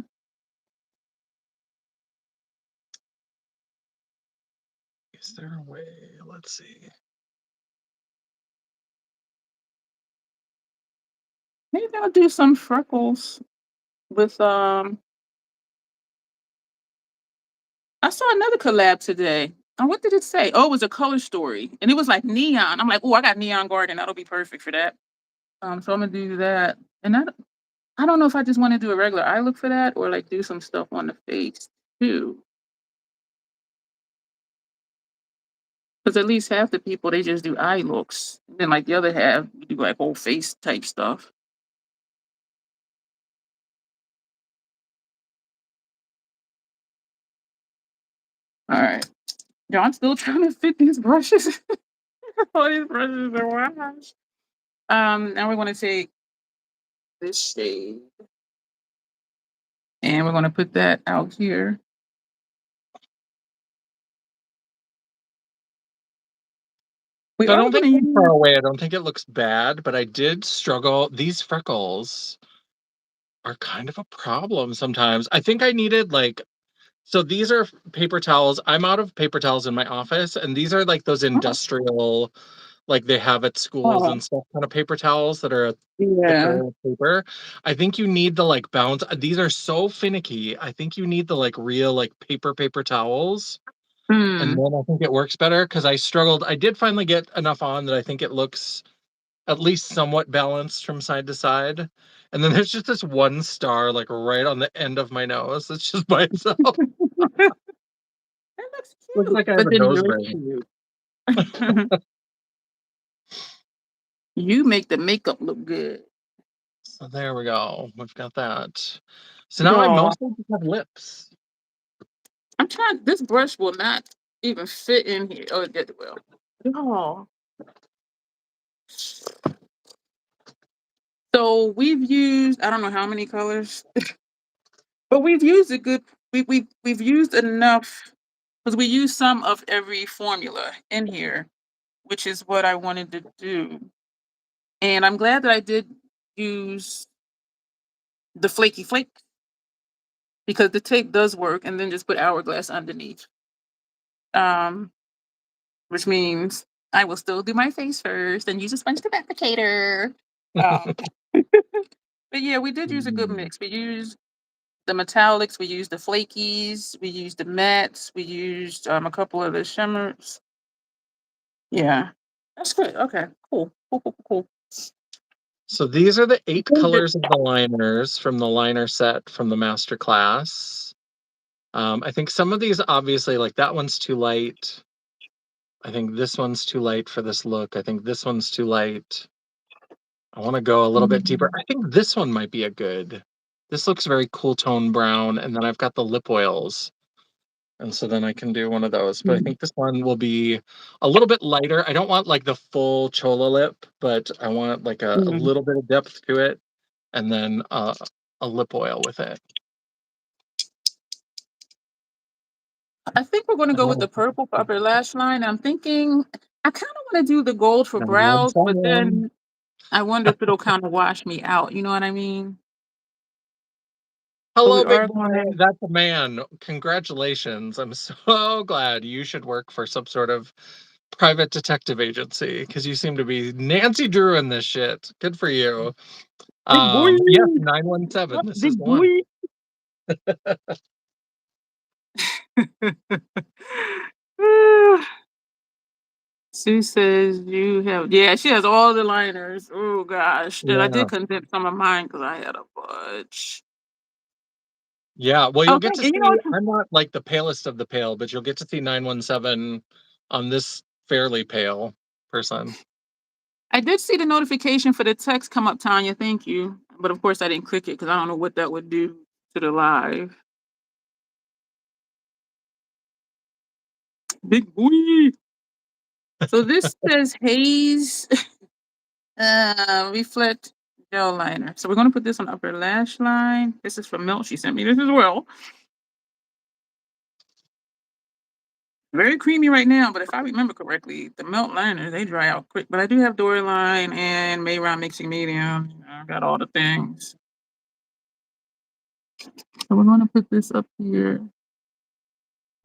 Is there a way? Let's see. Maybe I'll do some freckles with I saw another collab today. What did it say? Oh, it was a color story. And it was like neon. I'm like, oh, I got neon garden. That'll be perfect for that. So I'm gonna do that. And I don't know if I just want to do a regular eye look for that or like do some stuff on the face too. Because at least half the people they just do eye looks. And then like the other half do like whole face type stuff. All right. Yo, I'm still trying to fit these brushes. All these brushes are washed. Now we're gonna take this shade and we're gonna put that out here. We So I are don't think gonna from far use away, I don't think it looks bad, but I did struggle. These freckles are kind of a problem sometimes. I think I needed like, so these are paper towels. I'm out of paper towels in my office, and these are like those oh, industrial, like they have at schools oh, and stuff, kind of paper towels that are a yeah. thicker paper. I think you need the like bounce. These are so finicky. I think you need the like real like paper towels. And Hmm. then I think it works better because I struggled. I did finally get enough on that I think it looks at least somewhat balanced from side to side. And then there's just this one star like right on the end of my nose. It's just by itself. That looks Looks cute. like I have But a then nose you're ring. cute. You make the makeup look good. So there we go. We've got that. So now I Y'all, mostly just have lips. I'm trying this brush will not even fit in here. Oh, it did well. Y'all. So we've used I don't know how many colors, but we've used a good we've used enough because we use some of every formula in here, which is what I wanted to do. And I'm glad that I did use the flaky flake because the tape does work and then just put hourglass underneath. Um, which means I will still do my face first and use a sponge applicator. Um, but yeah, we did use a good Mm. mix. We used the metallics, we used the flakies, we used the mattes, we used a couple of the shimmers. Yeah, that's good. Okay, cool, cool, cool, cool. So these are the 8 Cool. colors of the liners from the liner set from the master class. I think some of these obviously like that one's too light. I think this one's too light for this look. I think this one's too light. I want to go a little bit deeper. I think this one might be a good. This looks very cool tone brown, and then I've got the lip oils. And so then I can do one of those. But I think this one will be a little bit lighter. I don't want like the full chola lip, but I want like a Mhm. little bit of depth to it, and then a lip oil with it. I think we're going to go with the Oh, purple for upper lash line. I'm thinking I kind of want to do the gold for brows, but 917. then I wonder if it'll kind of wash me out. You know what I mean? But we Hello, big are boy. going to. That's a man. Congratulations. I'm so glad you should work for some sort of private detective agency because you seem to be Nancy Drew in this shit. Good for you. Big boy. Yes, 917. This is Big the one. boy. Sue says you have, yeah, she has all the liners. Oh gosh. And I Yeah. did condense some of mine because I had a bunch. Yeah. Well, you'll Okay. get to And you see, know, I'm not like the palest of the pale, but you'll get to see 917 on this fairly pale person. I did see the notification for the text come up, Tanya. Thank you. But of course, I didn't click it because I don't know what that would do to the live. Big boy. So this says Haze Reflect Gel Liner. So we're going to put this on upper lash line. This is from Mel. She sent me this as well. Very creamy right now, but if I remember correctly, the melt liners, they dry out quick. But I do have Dory Line and Mayron Mixing Medium. I got all the things. So we're going to put this up here.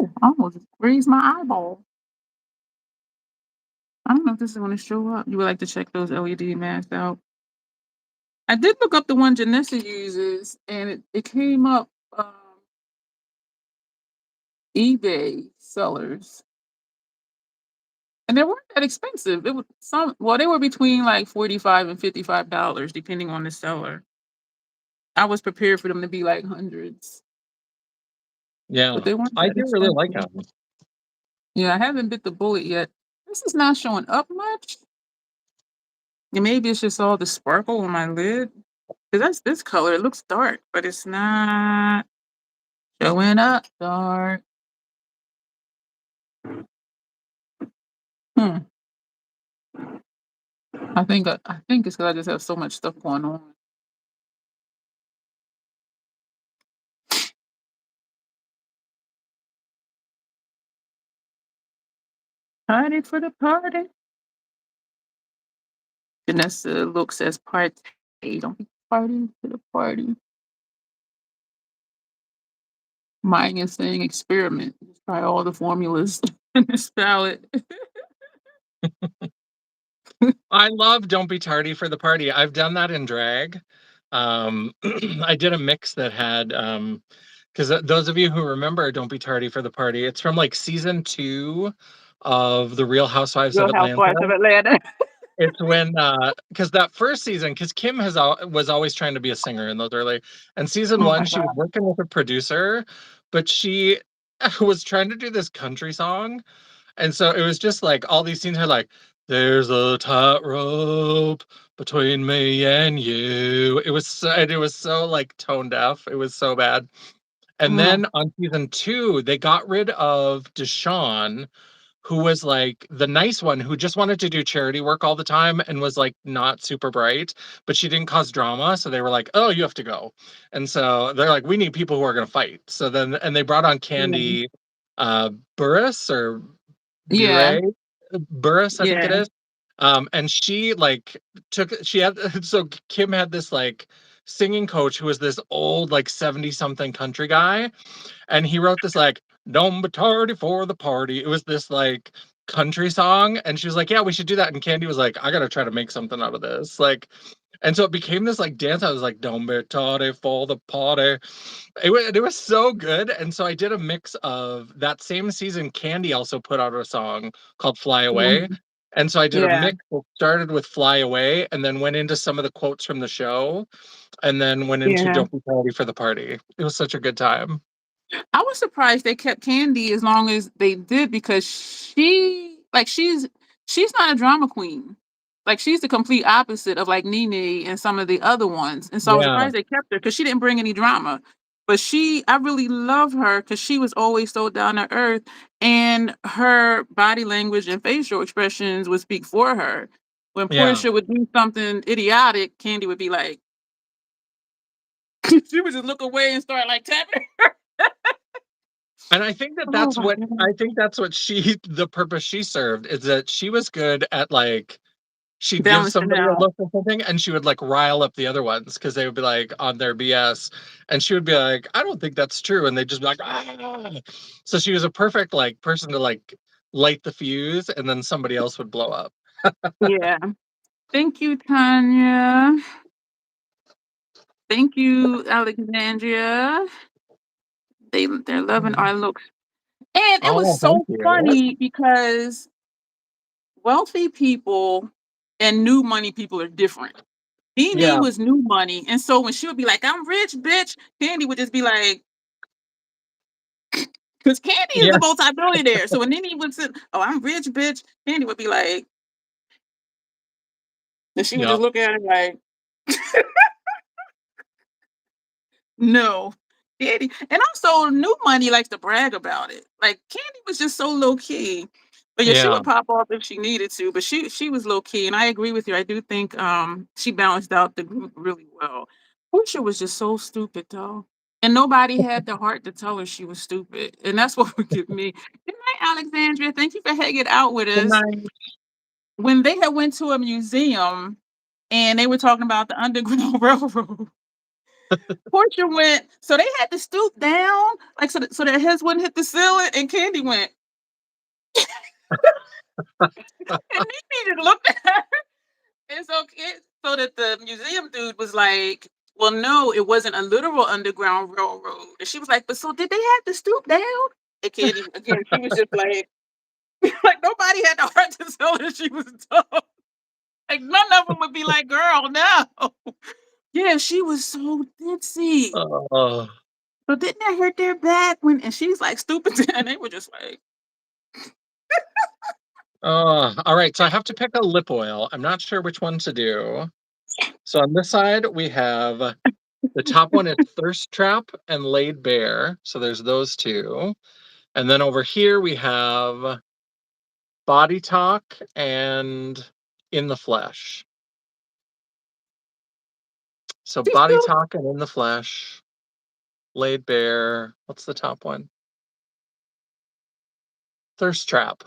Oh, I almost grazed my eyeball. I don't know if this is going to show up. You would like to check those LED masks out. I did look up the one Janessa uses, and it came up eBay sellers. And they weren't that expensive. It was they were between like $45 and $55, depending on the seller. I was prepared for them to be like hundreds, Yeah, but they weren't I that do really like expensive. them. Yeah, I haven't bit the bullet yet. This is not showing up much. And maybe it's just all the sparkle on my lid. Because that's this color. It looks dark, but it's not showing up dark. Hmm. I think it's because I just have so much stuff going on. Party for the party. Janessa looks as party. Don't be party for the party. Mine is saying experiment. Just try all the formulas in this palette. I love "Don't Be Tardy for the Party." I've done that in drag. I did a mix that had because those of you who remember "Don't Be Tardy for the Party," it's from like season 2 of The Real Housewives of Real Atlanta. Housewives of Atlanta. It's when because that first season, because Kim was always trying to be a singer in those early, and season Oh 1 my she was god. working with a producer, but she was trying to do this country song, and so it was just like all these scenes are like, "There's a tightrope between me and you." It was so like tone deaf. It was so bad. And then Mm, on season 2, they got rid of Deshawn, who was like the nice one who just wanted to do charity work all the time and was like not super bright, but she didn't cause drama. So they were like, "Oh, you have to go." And so they're like, "We need people who are going to fight." So then, and they brought on yeah. Candy Burris or Yeah. Bure Burris, I think it Yeah. is. And she like she had so Kim had this like singing coach who was this old like 70 something country guy, and he wrote this like "Don't be tardy for the party." It was this like country song, and she was like, "Yeah, we should do that." And Candy was like, "I gotta try to make something out of this." Like, and so it became this like dance. I was like, "Don't be tardy for the party." It was so good, and so I did a mix of that same season. Candy also put out a song called "Fly Away." Mhm. And so I did a Yeah. mix that started with "Fly Away" and then went into some of the quotes from the show, and then went into Yeah. "Don't Be Tardy for the Party." It was such a good time. I was surprised they kept Candy as long as they did because she's not a drama queen. Like she's the complete opposite of like Nene and some of the other ones. And so I was Yeah. surprised they kept her because she didn't bring any drama. But I really love her because she was always so down to earth, and her body language and facial expressions would speak for her. When Yeah. Portia would do something idiotic, Candy would be like, she would just look away and start like tapping. And I think that Oh that's my what god. I think that's what she the purpose she served is that she was good at like she'd give Balancing somebody a out. look or something and she would like rile up the other ones because they would be like on their BS and she would be like, "I don't think that's true," and they'd just be like, "Ah." So she was a perfect like person to like light the fuse and then somebody else would blow up. Yeah. Thank you, Tanya. Thank you, Alexandria. They're loving our looks. And it was Oh, thank so you. funny because wealthy people and new money people are different. Nene Yeah, was new money. And so when she would be like, "I'm rich, bitch," Candy would just be like, because Candy is yeah, the multi-billionaire. So when Nene would say, "Oh, I'm rich, bitch," Candy would be like, and she would yeah. just look at her like, no. Candy. And also new money likes to brag about it. Like Candy was just so low key. But yeah, she Yeah. would pop off if she needed to, but she was low key. And I agree with you. I do think she balanced out the group really well. Portia was just so stupid though. And nobody had the heart to tell her she was stupid. And that's what would get me. Good night, Alexandria. Thank you for hanging out with Good us. night. When they had went to a museum and they were talking about the Underground Railroad, Portia went, so they had to stoop down, like so their heads wouldn't hit the ceiling, and Candy went. And Nene just looked at her. And so that the museum dude was like, well, no, it wasn't a literal Underground Railroad. And she was like, but so did they have to stoop down? And Candy, again, she was just like, like nobody had the heart to tell her she was dumb. Like none of them would be like, girl, no. Yeah, she was so ditzy. Oh. But didn't that hurt their back when? And she's like stupid, and they were just like, All right, so I have to pick a lip oil. I'm not sure which one to do. So on this side, we have the top one is Thirst Trap and Laid Bare. So there's those two. And then over here we have Body Talk and In the Flesh. So she's Body still Talk and In the Flesh, Laid Bare. What's the top one? Thirst Trap.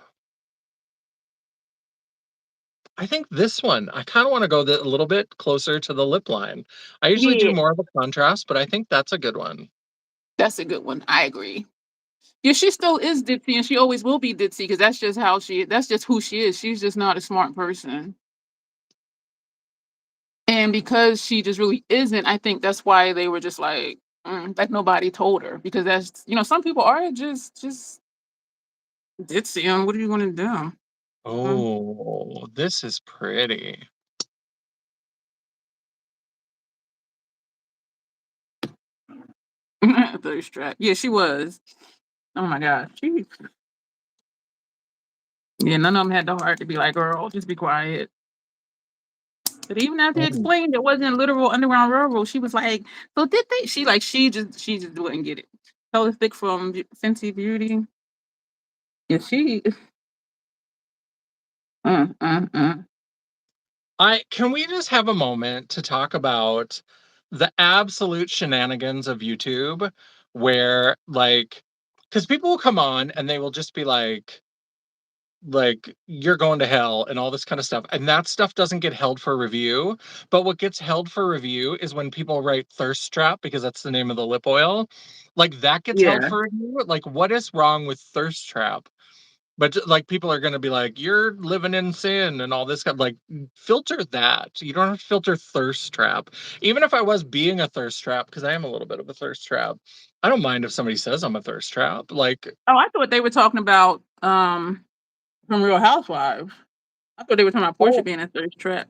I think this one, I kind of want to go a little bit closer to the lip line. I usually do yeah, more of a contrast, but I think that's a good one. that's a good one. I agree. Yeah, she still is ditzy, and she always will be ditzy because that's just how that's just who she is. She's just not a smart person. And because she just really isn't, I think that's why they were just like nobody told her because that's some people are just ditzy. And what are you gonna do? Mm. Oh, this is pretty. Thirst trap. Yeah, she was. Oh my god. Yeah, none of them had the heart to be like, girl, just be quiet. But even after he Mm. explained it wasn't literal Underground Railroad, she was like, so did they? She just wouldn't get it. Hella thick from Fenty Beauty. Yeah, she. Mm. Can we just have a moment to talk about the absolute shenanigans of YouTube where because people will come on and they will just be like you're going to hell and all this kind of stuff, and that stuff doesn't get held for review. But what gets held for review is when people write thirst trap, because that's the name of the lip oil, like that gets held Yeah. for review. Like, what is wrong with thirst trap? But like people are going to be like, you're living in sin and all this kind of like, filter that. You don't have to filter thirst trap. Even if I was being a thirst trap, because I am a little bit of a thirst trap, I don't mind if somebody says I'm a thirst trap. Like, Oh, I thought they were talking about from Real Housewives. I thought they were talking about Portia oh, being a thirst trap.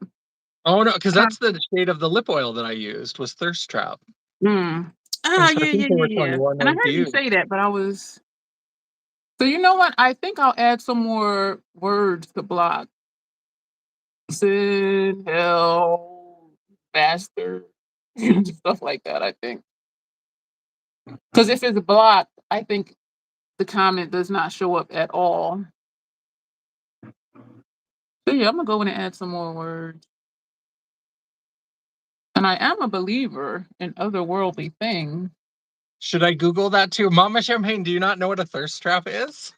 oh no, because Uh, that's the shade of the lip oil that I used was thirst trap. mm. And Ah, so I yeah, think yeah, they were yeah, telling yeah. one And I was heard you you. say that, but I was. So you know what? I think I'll add some more words to block. Sin, hell, bastard, stuff like that. I think because if it's blocked, I think the comment does not show up at all. So yeah, I'm gonna go in and add some more words. And I am a believer in otherworldly things. Should I Google that too? Mama Champagne, do you not know what a thirst trap is?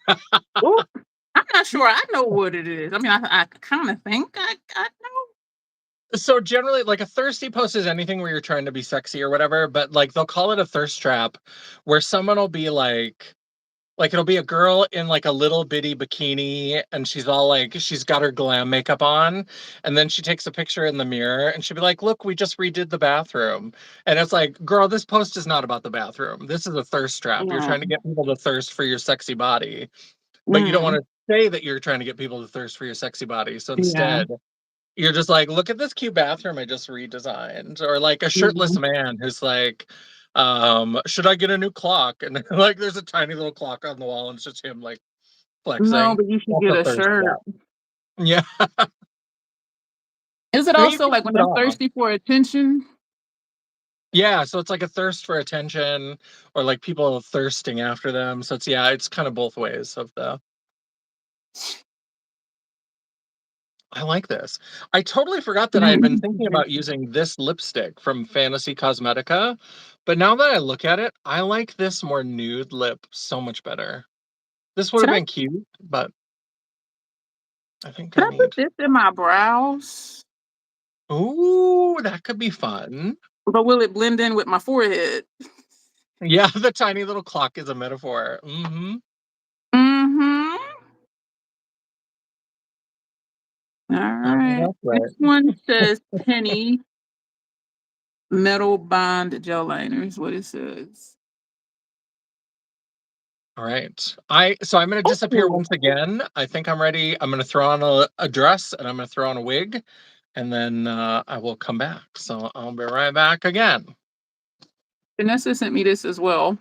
Well, I'm not sure I know what it is. I mean, I kind of think I know. So generally, like a thirsty post is anything where you're trying to be sexy or whatever, but like they'll call it a thirst trap, where someone will be like it'll be a girl in like a little bitty bikini, and she's all like she's got her glam makeup on, and then she takes a picture in the mirror, and she'll be like, "Look, we just redid the bathroom," and it's like, "Girl, this post is not about the bathroom. This is a thirst trap. You're trying to Mm, get people to thirst for your sexy body, but you don't want mm, to say that you're trying to get people to thirst for your sexy body. So yeah. instead." You're just like, look at this cute bathroom I just redesigned. Or like a shirtless Mhm. man who's like, should I get a new clock? And like there's a tiny little clock on the wall and it's just him like No, flexing. but you should That's get a a thirst shirt. trap. Yeah. Is it I mean, you also can like keep when it they're off. thirsty for attention? Yeah, so it's like a thirst for attention or like people thirsting after them. So it's kind of both ways of the I like this. I totally forgot that I had been thinking about using this lipstick from Fantasy Cosmetica, but now that I look at it, I like this more nude lip so much better. This would have been cute, but I think Can I I put need. this in my brows? Ooh, that could be fun. But will it blend in with my forehead? Yeah, the tiny little clock is a metaphor. Mm-hmm. Mm-hmm. All right. That's This right. one says Penny Metal Bond Gel Liner is what it says. All right. So I'm going to disappear Ooh. once again. I think I'm ready. I'm going to throw on a dress and I'm going to throw on a wig, and then I will come back. So I'll be right back again. Janessa sent me this as well.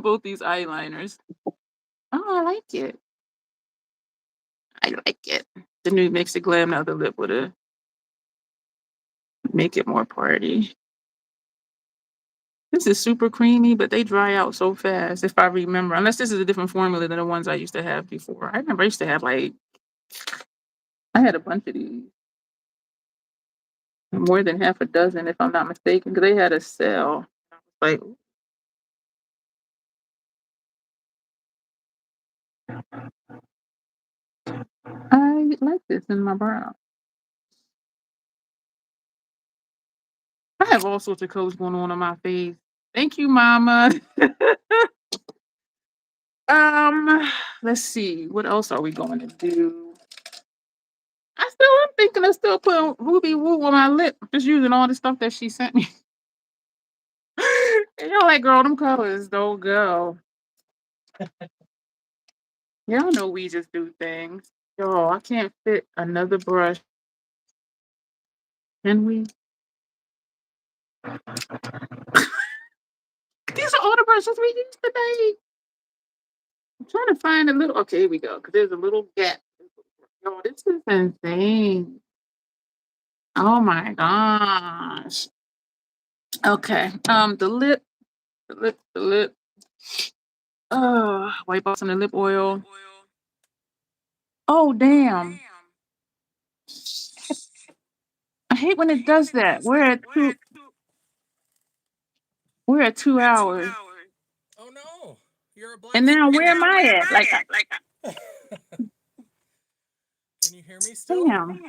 Both these eyeliners. Oh, I like it. I like it. The new Mix It Glam, now the lip would have make it more party. This is super creamy, but they dry out so fast, if I remember. Unless this is a different formula than the ones I used to have before. I remember I used to have I had a bunch of these. More than half a dozen, if I'm not mistaken, because they had a sale. Like, I like this in my brow. I have all sorts of colors going on my face. Thank you, Mama. Let's see. What else are we going to do? I'm thinking of still putting Ruby Woo on my lip. Just using all the stuff that she sent me. And y'all like, girl, them colors don't go. Y'all know we just do things. Yo, I can't fit another brush. Can we? These are all the brushes we used today. I'm trying to find a little. Okay, here we go. Because there's a little gap. Yo, this is insane. Oh my gosh. Okay. The lip. Wipe off some of the lip oil. Oh damn. I hate when it does that. We're at 2 hours. Oh no, you're a black. And now where am I at? Like Can you hear me still? damn.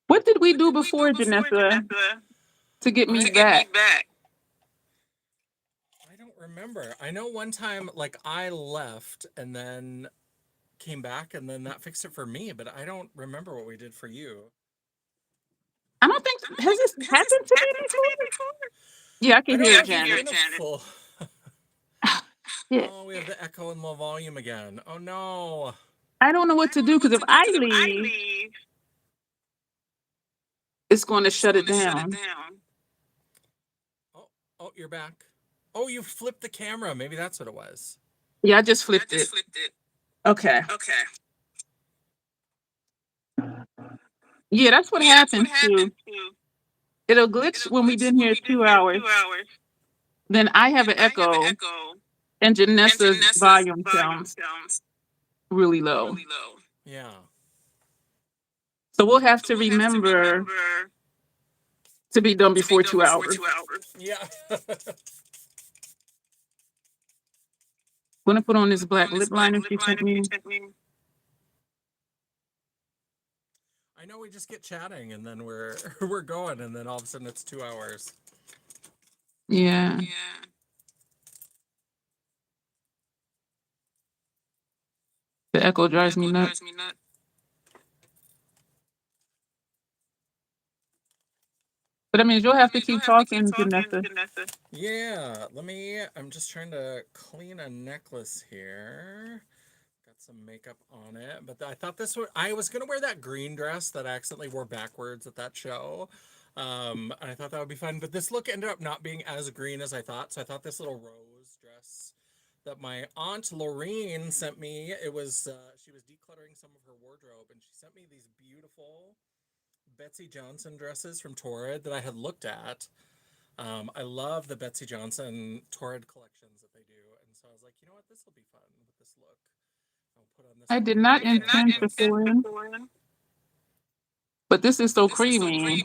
What did we do before, Janessa, to get me back? I don't remember. I know one time, like, I left and then came back, and then that fixed it for me, but I don't remember what we did for you. I don't think has this happened to me before? Yeah, I can hear it, Janet. Yeah. Oh, we have the echo and low volume again. Oh no. I don't know what to do because if I leave, it's going to shut it down. Oh, you're back. Oh, you flipped the camera. Maybe that's what it was. Yeah, I just flipped it. Okay. Yeah, that's what happens too. It'll glitch when we've been here 2 hours. Then I have an echo, and Janessa's volume sounds really low. Yeah. So we'll have to remember to be done before 2 hours. Yeah. I'm gonna put on this black lip liner she sent me. I know we just get chatting and then we're we're going, and then all of a sudden it's 2 hours. Yeah. The echo drives me nuts. But I mean, you'll have to keep talking, Janessa. Yeah, I'm just trying to clean a necklace here. Got some makeup on it, but I thought I was gonna wear that green dress that I accidentally wore backwards at that show. And I thought that would be fun, but this look ended up not being as green as I thought. So I thought this little rose dress that my aunt Lorraine sent me, she was decluttering some of her wardrobe, and she sent me these beautiful Betsy Johnson dresses from Torrid that I had looked at. I love the Betsy Johnson Torrid collections that they do, and so I was like, you know what, this will be fun with this look. I'll put on this I one did right not now. intend to fill in, but this is so creamy.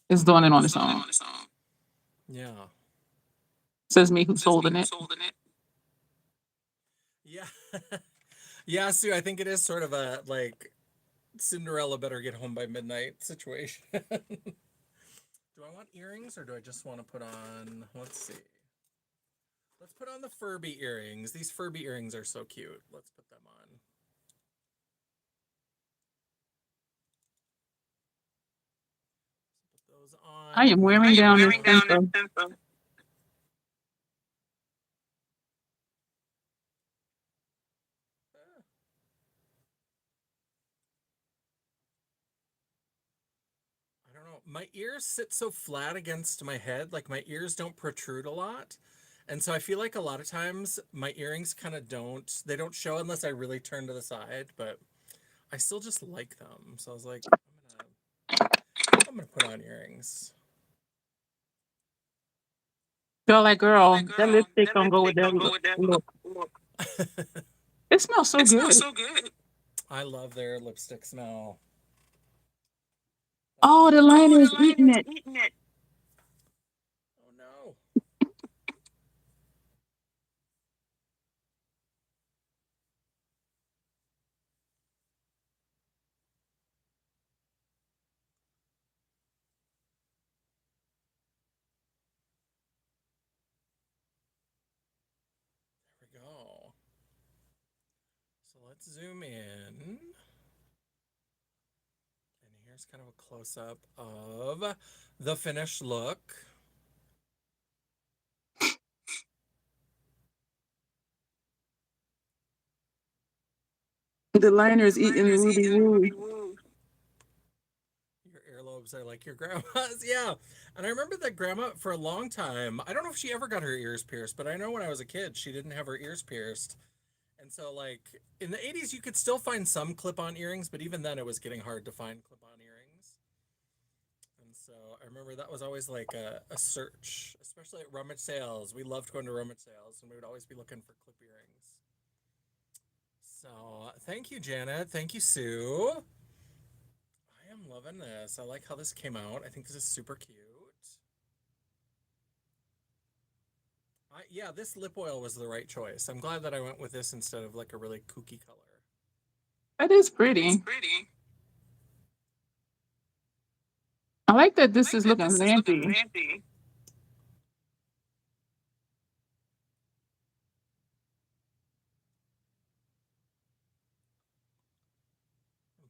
It's doing it on its own. Yeah. Says me who's holding it. Yeah. Yeah, Sue, I think it is sort of a like Cinderella better get home by midnight situation. Do I want earrings or do I just want to put on, let's see. Let's put on the Furby earrings. These Furby earrings are so cute. Let's put them on. Put those on. I am wearing down this stencil. I don't know. My ears sit so flat against my head. Like my ears don't protrude a lot. And so I feel like a lot of times my earrings kind of they don't show unless I really turn to the side, but I still just like them. So I was like, I'm gonna put on earrings. Feel like, girl, that lipstick don't go with that look. It smells so good. I love their lipstick smell. Oh, the liner is eating it. Oh no. There we go. So let's zoom in. And here's kind of a close-up of the finished look. The liner is eating the Ruby Woo. Your earlobes are like your grandma's. Yeah. And I remember that grandma for a long time. I don't know if she ever got her ears pierced, but I know when I was a kid, she didn't have her ears pierced. And so, like, in the 80s, you could still find some clip-on earrings, but even then it was getting hard to find clip-on earrings. And so I remember that was always like a search, especially at rummage sales. We loved going to rummage sales, and we would always be looking for clip earrings. So thank you, Janet. Thank you, Sue. I am loving this. I like how this came out. I think this is super cute. Yeah, this lip oil was the right choice. I'm glad that I went with this instead of like a really kooky color. That is pretty. I like that this is looking lampy.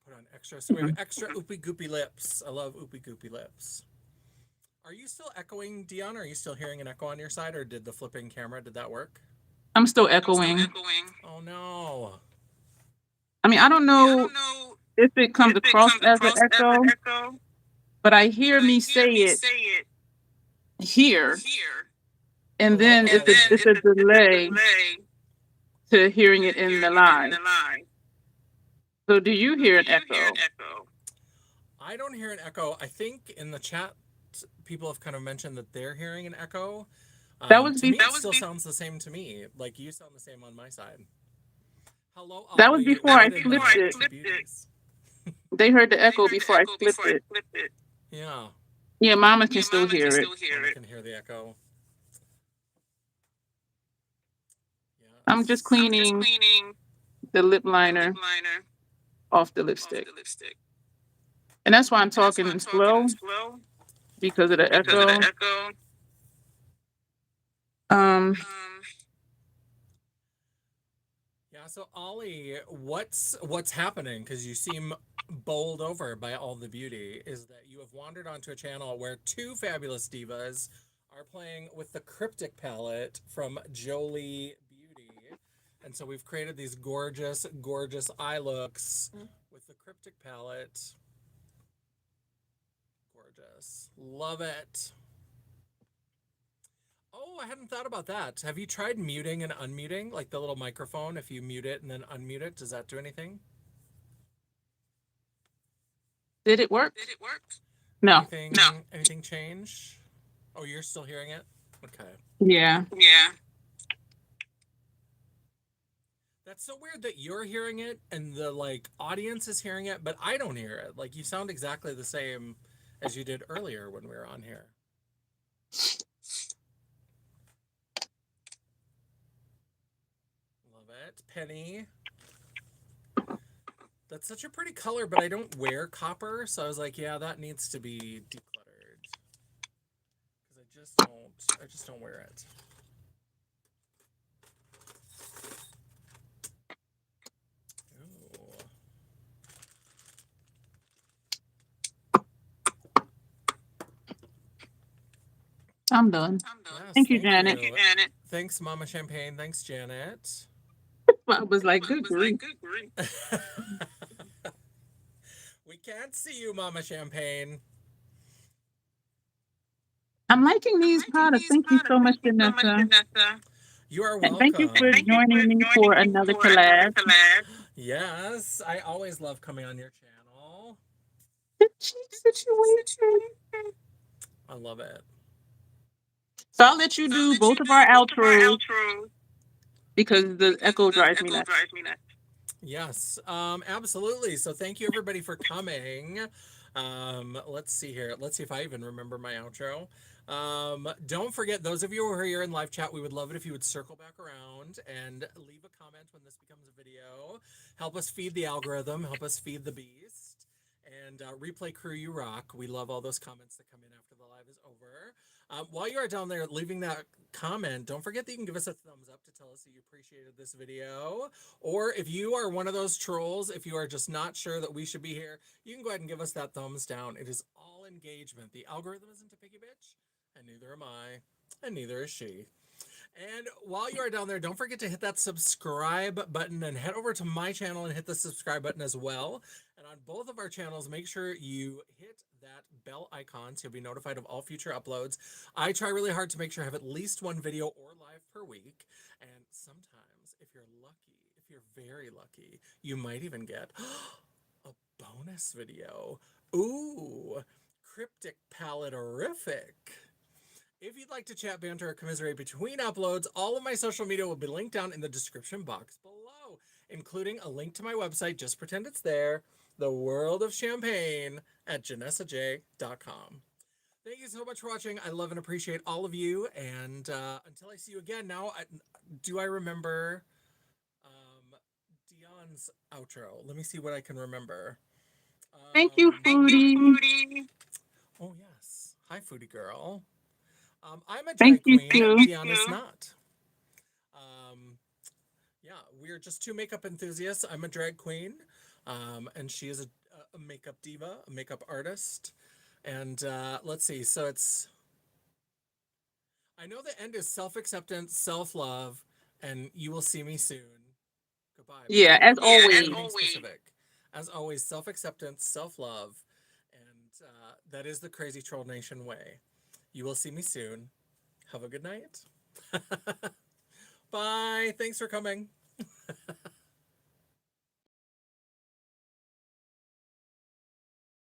Put on extra. So we have extra oopy goopy lips. I love oopy goopy lips. Are you still echoing, Dion? Are you still hearing an echo on your side, or did the flipping camera, did that work? I'm still echoing. Oh no. I mean, I don't know if it comes across as an echo, but I hear me say it here. And then it's a delay to hearing it in the live. So do you hear an echo? I don't hear an echo. I think in the chat, people have kind of mentioned that they're hearing an echo. That was to me, it still sounds the same to me. Like you sound the same on my side. Hello, Ollie. That was before I flipped it. They heard the echo before I flipped it. Yeah. Yeah, Mama can still hear it. Mama can hear the echo. Yeah. I'm just cleaning the lip liner off the lipstick. And that's why I'm talking slow, because of the echo. Yeah, so Ollie, what's happening? Because you seem bowled over by all the beauty. Is that you have wandered onto a channel where two fabulous divas are playing with the cryptic palette from Jolie Beauty. And so we've created these gorgeous, gorgeous eye looks with the cryptic palette. Gorgeous. Love it. Oh, I hadn't thought about that. Have you tried muting and unmuting? Like the little microphone, if you mute it and then unmute it, does that do anything? Did it work? No. Anything change? Oh, you're still hearing it? Okay. Yeah. That's so weird that you're hearing it and the like audience is hearing it, but I don't hear it. Like you sound exactly the same as you did earlier when we were on here. Love it. Penny. That's such a pretty color, but I don't wear copper, so I was like, yeah, that needs to be decluttered. Because I just don't wear it. Ooh. I'm done. Yes, Thank you, thank Janet. you. Thanks, Mama Champagne. Thanks, Janet. I was like, good grief. We can't see you, Mama Champagne. I'm liking these products. Thank you so much, Janessa. You are And welcome. thank you for joining me for another collab. Yes, I always love coming on your channel. The cheek situation. I love it. So I'll let you do both of our outros because the echo drives me nuts. Yes, absolutely. So thank you everybody for coming. Let's see here. Let's see if I even remember my outro. Don't forget, those of you who are here in live chat, we would love it if you would circle back around and leave a comment when this becomes a video. Help us feed the algorithm, help us feed the beast. And replay crew, you rock. We love all those comments that come in after the live is over. While you are down there leaving that comment, don't forget that you can give us a thumbs up to tell us that you appreciated this video. Or if you are one of those trolls, if you are just not sure that we should be here, you can go ahead and give us that thumbs down. It is all engagement. The algorithm isn't a picky bitch, and neither am I, and neither is she. And while you are down there, don't forget to hit that subscribe button and head over to my channel and hit the subscribe button as well. And on both of our channels, make sure you hit that bell icon so you'll be notified of all future uploads. I try really hard to make sure I have at least one video or live per week. And sometimes, if you're lucky, if you're very lucky, you might even get a bonus video. Ooh, cryptic paletorific. If you'd like to chat, banter, or commiserate between uploads, all of my social media will be linked down in the description box below, including a link to my website, just pretend it's there, The World of Champagne at janessaj.com. Thank you so much for watching. I love and appreciate all of you, and until I see you again, now, do I remember Dion's outro? Let me see what I can remember. Thank you, Foodie. Oh, yes. Hi, Foodie Girl. I'm a Thank drag you, queen. too. Dion is not. Yeah, we're just two makeup enthusiasts. I'm a drag queen, and she is a makeup diva, a makeup artist. And let's see. So it's. I know the end is self-acceptance, self-love, and you will see me soon. Goodbye. But Yeah, as always. specific. As always, self-acceptance, self-love, and that is the Crazy Troll Nation way. You will see me soon. Have a good night. Bye. Thanks for coming.